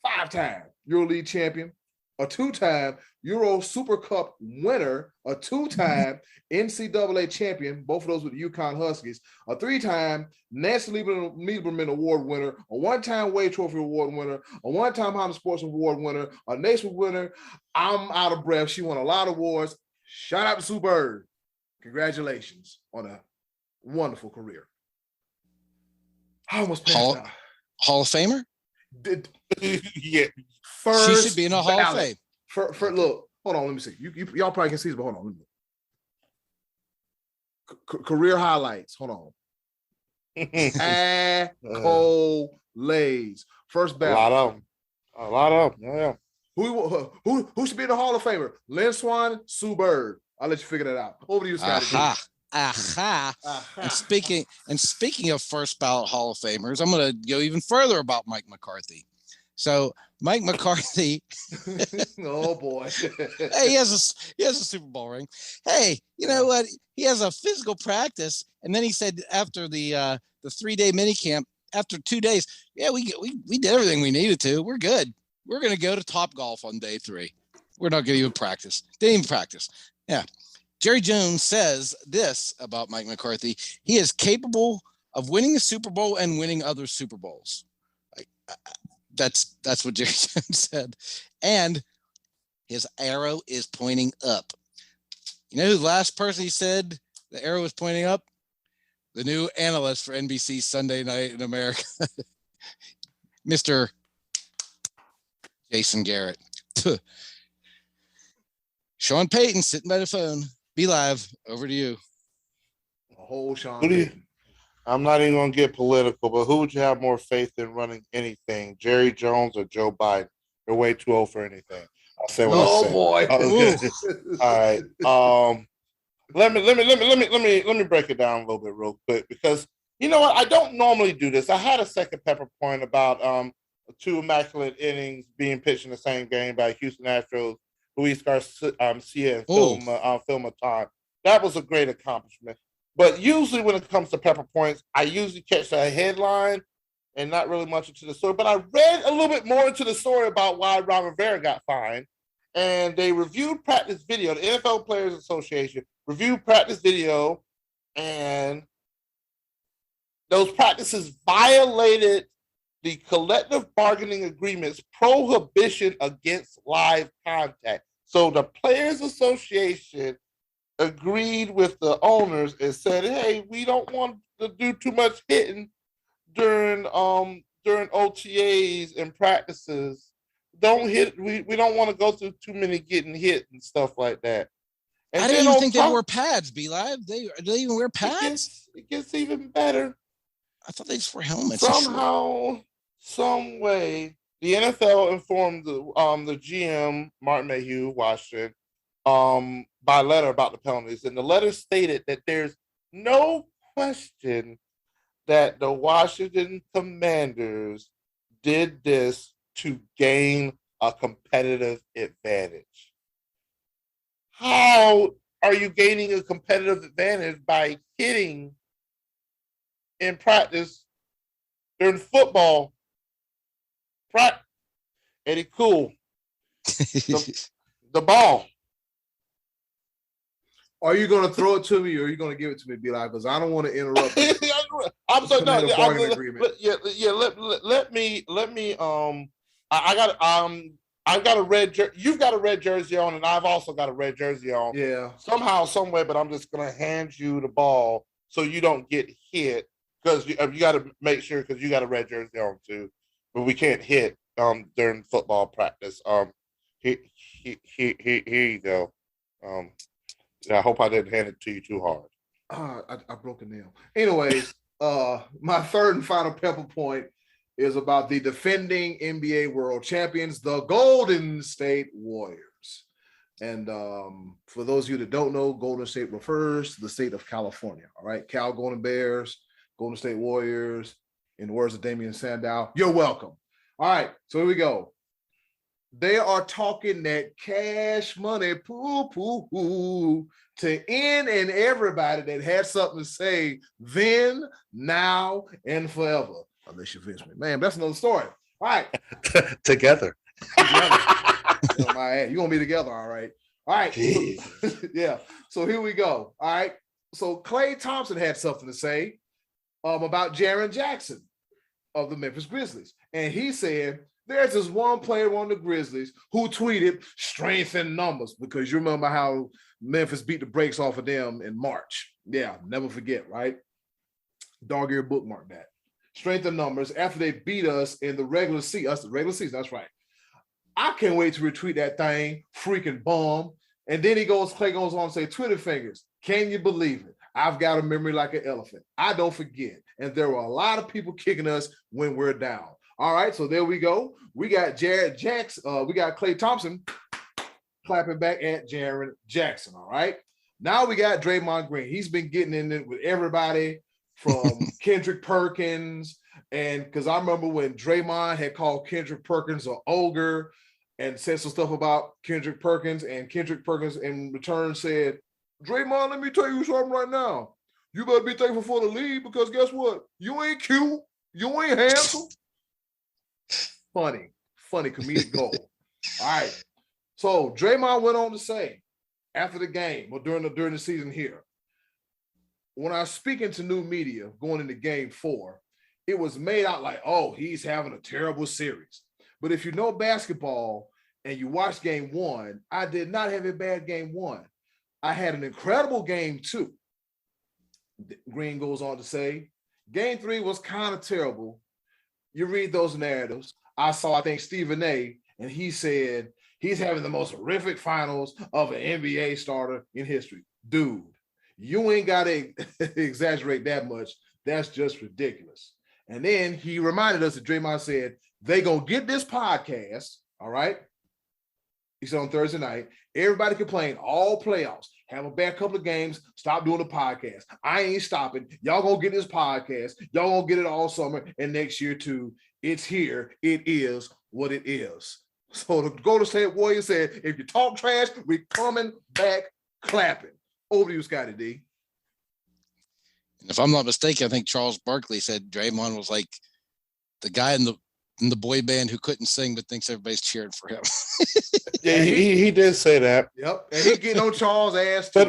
Five-time EuroLeague champion. A 2-time Euro Super Cup winner, a 2-time NCAA champion, both of those with the UConn Huskies, a 3-time Nancy Lieberman Award winner, a 1-time Wade Trophy Award winner, a 1-time Honda Sports Award winner, a Naismith winner. I'm out of breath. She won a lot of awards. Shout out to Sue Bird. Congratulations on a wonderful career. I almost passed out. Hall of Famer? Yeah. First she should be in a Hall of Fame. Look, hold on, let me see. Y'all probably can see this, but hold on. Career highlights. Hold on. Accolades. First ballot. A lot of them. Yeah. Who should be in the Hall of Famer? Lynn Swann, Sue Bird. I'll let you figure that out. Over to you, Scottie. And speaking of first ballot Hall of Famers, I'm going to go even further about Mike McCarthy. So Mike McCarthy, oh boy, hey, he has a Super Bowl ring. Hey, you know what? He has a physical practice, and then he said after the 3-day mini camp, after 2 days, yeah, we did everything we needed to. We're good. We're going to go to Top Golf on day 3. We're not going to even practice. Didn't even practice. Yeah. Jerry Jones says this about Mike McCarthy. He is capable of winning a Super Bowl and winning other Super Bowls. That's what Jerry Jones said. And his arrow is pointing up. You know who the last person he said the arrow was pointing up? The new analyst for NBC Sunday Night in America, Mr. Jason Garrett. Sean Payton sitting by the phone. Be live. Over to you. A whole Sean Payton. I'm not even going to get political, but who would you have more faith in running anything, Jerry Jones or Joe Biden? They're way too old for anything. I'll say what I Oh say. boy. Okay. All right. Let me break it down a little bit real quick because you know what? I don't normally do this. I had a second pepper point about two immaculate innings being pitched in the same game by Houston Astros, Luis Garcia and Phil Maton. That was a great accomplishment. But usually when it comes to pepper points, I usually catch the headline and not really much into the story. But I read a little bit more into the story about why Ron Rivera got fined. And they reviewed practice video. The NFL Players Association reviewed practice video, and those practices violated the collective bargaining agreement's prohibition against live contact. So the Players Association agreed with the owners and said, "Hey, we don't want to do too much hitting during OTAs and practices. Don't hit. We don't want to go through too many getting hit and stuff like that." And I didn't even think they wore pads. Be Live. Do they even wear pads? It gets even better. I thought they just wore helmets. Somehow, some way, the NFL informed the GM Martin Mayhew, Washington, by letter about the penalties, and the letter stated that there's no question that the Washington Commanders did this to gain a competitive advantage. How are you gaining a competitive advantage by hitting in practice during football? Eddy, cool. The ball. Are you going to throw it to me, or are you going to give it to me, Be Live? Because I don't want to interrupt. I'm sorry. No, let me. I've got a red jersey. You've got a red jersey on, and I've also got a red jersey on. Yeah. Somehow, some way, but I'm just gonna hand you the ball so you don't get hit because you got to make sure because you got a red jersey on too. But we can't hit during football practice. Here you go. I hope I didn't hand it to you too hard. I broke a nail. Anyways, my third and final pepper point is about the defending NBA World Champions, the Golden State Warriors. And for those of you that don't know, Golden State refers to the state of California. All right, Cal Golden Bears, Golden State Warriors. In the words of Damian Sandow, you're welcome. All right, so here we go. They are talking that cash money poo to end and everybody that had something to say then, now, and forever. Unless you Vince McMahon. That's another story. All right. Together. You're going to be together, all right. All right. Yeah. So here we go. All right. So Klay Thompson had something to say about Jaren Jackson of the Memphis Grizzlies. And he said, there's this one player on the Grizzlies who tweeted strength in numbers, because you remember how Memphis beat the brakes off of them in March. Yeah, never forget, right? Dog-eared bookmark that. Strength in numbers after they beat us in the regular season. That's right. I can't wait to retweet that thing, freaking bomb. And then Klay goes on and say, Twitter fingers, can you believe it? I've got a memory like an elephant. I don't forget. And there were a lot of people kicking us when we're down. All right, so there we go. We got Jared Jackson. We got Klay Thompson clapping back at Jaren Jackson. All right. Now we got Draymond Green. He's been getting in it with everybody from Kendrick Perkins. And because I remember when Draymond had called Kendrick Perkins an ogre and said some stuff about Kendrick Perkins, and Kendrick Perkins in return said, Draymond, let me tell you something right now. You better be thankful for the lead, because guess what? You ain't cute. You ain't handsome. Funny comedic gold. All right. So Draymond went on to say after the game or during the season here, when I was speaking to new media going into game 4, it was made out like, oh, he's having a terrible series. But if you know basketball and you watch game 1, I did not have a bad game 1. I had an incredible game 2. Green goes on to say, game 3 was kind of terrible. You read those narratives. I think Stephen A, and he said he's having the most horrific finals of an NBA starter in history. Dude, you ain't got to exaggerate that much. That's just ridiculous. And then he reminded us that Draymond said, they going to get this podcast, all right? He said on Thursday night, everybody complain all playoffs, have a bad couple of games, stop doing the podcast. I ain't stopping. Y'all going to get this podcast. Y'all going to get it all summer and next year too. It's here. It is what it is. So the Golden State Warriors said, if you talk trash, we're coming back clapping. Over to you, Scottie D. If I'm not mistaken, I think Charles Barkley said Draymond was like the guy in the boy band who couldn't sing but thinks everybody's cheering for him. Yeah, he did say that. Yep, and he getting on Charles' ass too.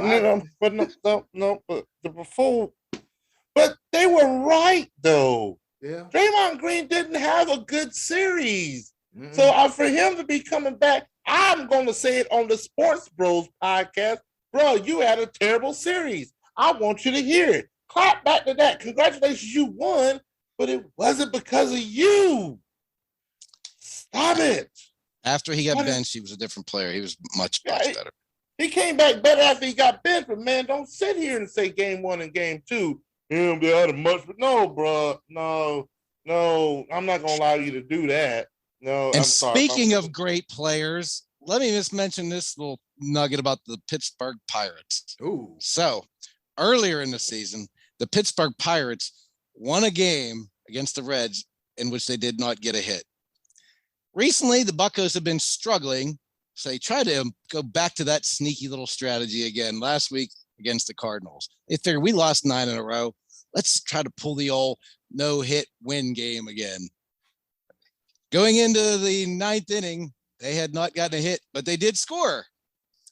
But they were right though. Yeah, Draymond Green didn't have a good series, so for him to be coming back, I'm going to say it on the Sports Bros podcast, bro. You had a terrible series. I want you to hear it. Clap back to that. Congratulations, you won, but it wasn't because of you. Stop it. After he got benched, he was a different player. He was much better. He came back better after he got benched, but man, don't sit here and say game 1 and game 2. They had much, but no, bro. No, I'm not going to allow you to do that. No, and speaking of great players, let me just mention this little nugget about the Pittsburgh Pirates. Ooh. So earlier in the season, the Pittsburgh Pirates won a game against the Reds in which they did not get a hit. Recently, the Buccos have been struggling, so they try to go back to that sneaky little strategy again last week against the Cardinals. They figured we lost 9 in a row. Let's try to pull the old no-hit win game again. Going into the 9th inning, they had not gotten a hit, but they did score.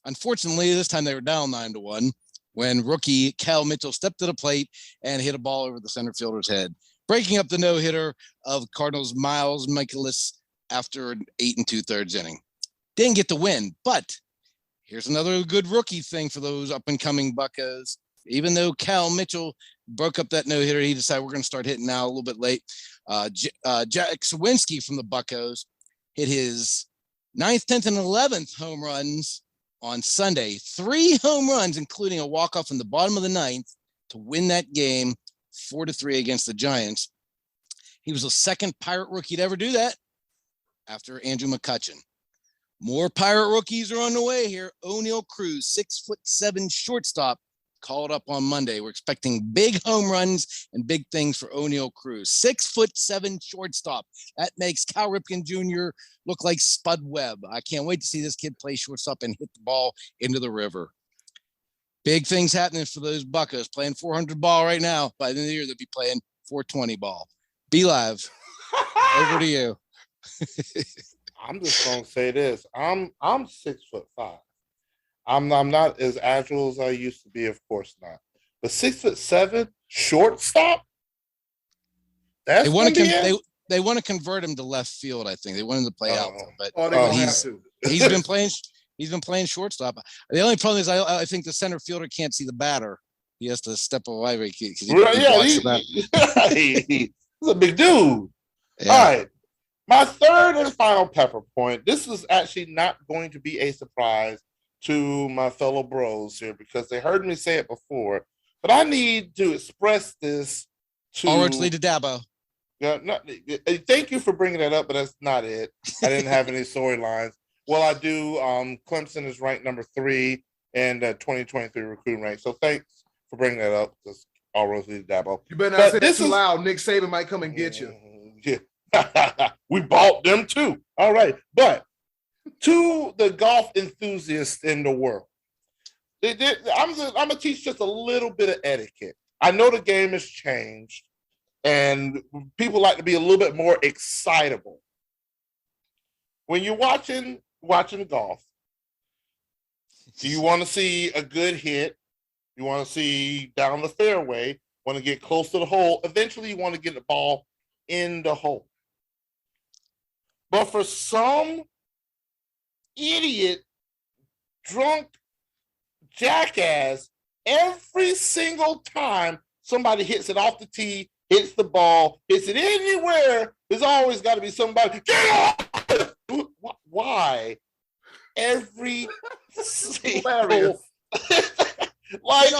Unfortunately, this time they were down 9-1 when rookie Cal Mitchell stepped to the plate and hit a ball over the center fielder's head, breaking up the no-hitter of Cardinals' Miles Michaelis after an 8 2/3 inning. Didn't get the win, but here's another good rookie thing for those up-and-coming Buccos. Even though Cal Mitchell broke up that no-hitter, he decided we're going to start hitting now a little bit late. Jack Sawinski from the Buccos hit his 9th, 10th, and 11th home runs on Sunday. 3 home runs, including a walk-off in the bottom of the 9th to win that game 4-3 against the Giants. He was the second Pirate rookie to ever do that after Andrew McCutchen. More Pirate rookies are on the way here. O'Neal Cruz, 6'7" shortstop, called up on Monday. We're expecting big home runs and big things for O'Neal Cruz. 6'7" shortstop. That makes Cal Ripken Jr. look like Spud Webb. I can't wait to see this kid play shortstop and hit the ball into the river. Big things happening for those Buccos. Playing 400 ball right now. By the end of the year, they'll be playing 420 ball. Be live. Over to you. I'm just gonna say this. I'm 6'5". I'm not as agile as I used to be, of course not. But 6'7", shortstop. That's they want to convert him to left field. I think they want him to play out, but they don't have to. He's been playing. He's been playing shortstop. The only problem is I think the center fielder can't see the batter. He has to step away because he's a big dude. Yeah. All right. My third and final pepper point. This is actually not going to be a surprise to my fellow bros here because they heard me say it before, but I need to express this to Orangely to Dabo. Yeah, thank you for bringing that up, but that's not it. I didn't have any storylines. Well, I do. Clemson is ranked number 3 in the 2023 recruiting rank. So thanks for bringing that up. Just Orangely to Dabo. You better not say that too loud. Nick Saban might come and get you. Yeah. We bought them too. All right. But to the golf enthusiasts in the world, I'm going to teach just a little bit of etiquette. I know the game has changed and people like to be a little bit more excitable. When you're watching golf, do you want to see a good hit? You want to see down the fairway, want to get close to the hole. Eventually you want to get the ball in the hole. But for some idiot, drunk jackass, every single time somebody hits it off the tee, hits the ball, hits it anywhere, there's always got to be somebody, get off! Why? Every single... like,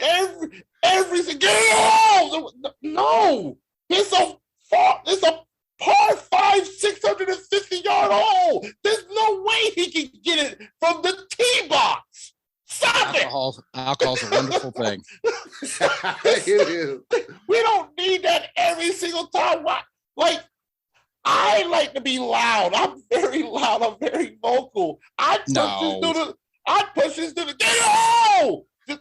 every everything. Get it off. No, it's a par 5, 650-yard hole. There's no way he can get it from the tee box. Stop it. Alcohol's a wonderful thing. It is. We don't need that every single time. Like, I like to be loud. I'm very loud. I'm very vocal. I push this to the get it.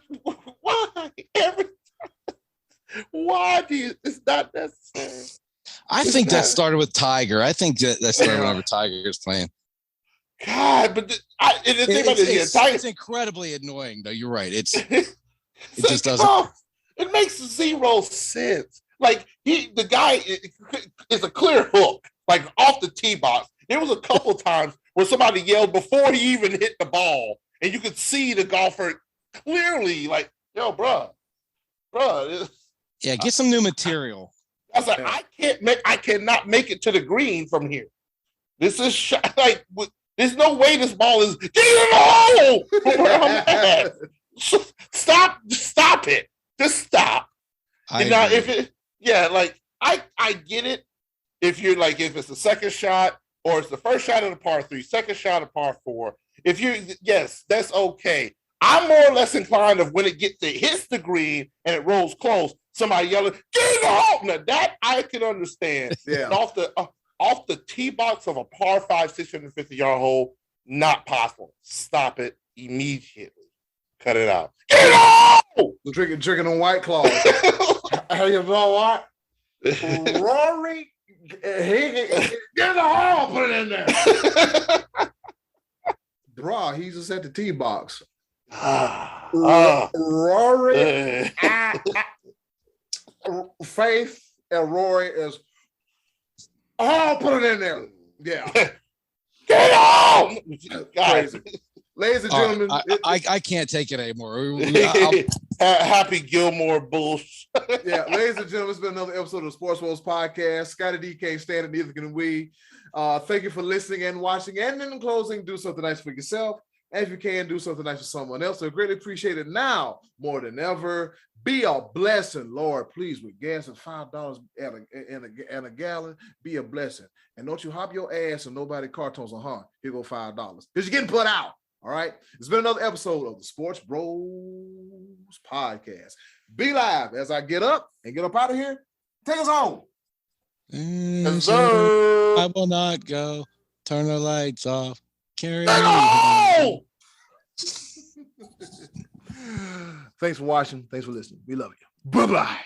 Why? Every time. Why do you? It's not necessary. I think that started with Tiger. I think that started whenever Tiger was playing. God, but it's incredibly annoying, though. You're right. It just doesn't. It makes zero sense. Like the guy is a clear hook, like off the tee box. There was a couple times where somebody yelled before he even hit the ball, and you could see the golfer clearly, like, "Yo, bruh. Yeah, get some new material." I was like, I cannot make it to the green from here. This is like, there's no way this ball is get it from where I'm at. Stop it. Just stop. I get it. If you're like, if it's the second shot or it's the first shot of the par 3, second shot of par 4, yes, that's okay. I'm more or less inclined of when it hits the green and it rolls close, somebody yelling, get it off. Now that I can understand. Yeah. Off the tee box of a par 5, 650-yard hole, not possible. Stop it immediately. Cut it out. Get it off! Drinking on White Claw. You know what? Rory, get the hole, put it in there. Bruh, he's just at the tee box. Rory, Faith, and Rory is. Oh, put it in there. Yeah. Get on! Crazy. Ladies and gentlemen. I can't take it anymore. Happy Gilmore bullshit. Yeah, ladies and gentlemen, it's been another episode of the Sports Wolves Podcast. Scottie D can't stand it, neither can we. Thank you for listening and watching. And in closing, do something nice for yourself. And if you can, do something nice for someone else. So greatly appreciate it now more than ever. Be a blessing, Lord. Please, with gas at $5 and a gallon, be a blessing. And don't you hop your ass and nobody cartons on here go $5. Because you're getting put out. All right. It's been another episode of the Sports Bros Podcast. Be live as I get up out of here. Take us home. Yes, sir. I will not go. Turn the lights off. Carry on. Thanks for watching. Thanks for listening. We love you. Bye-bye.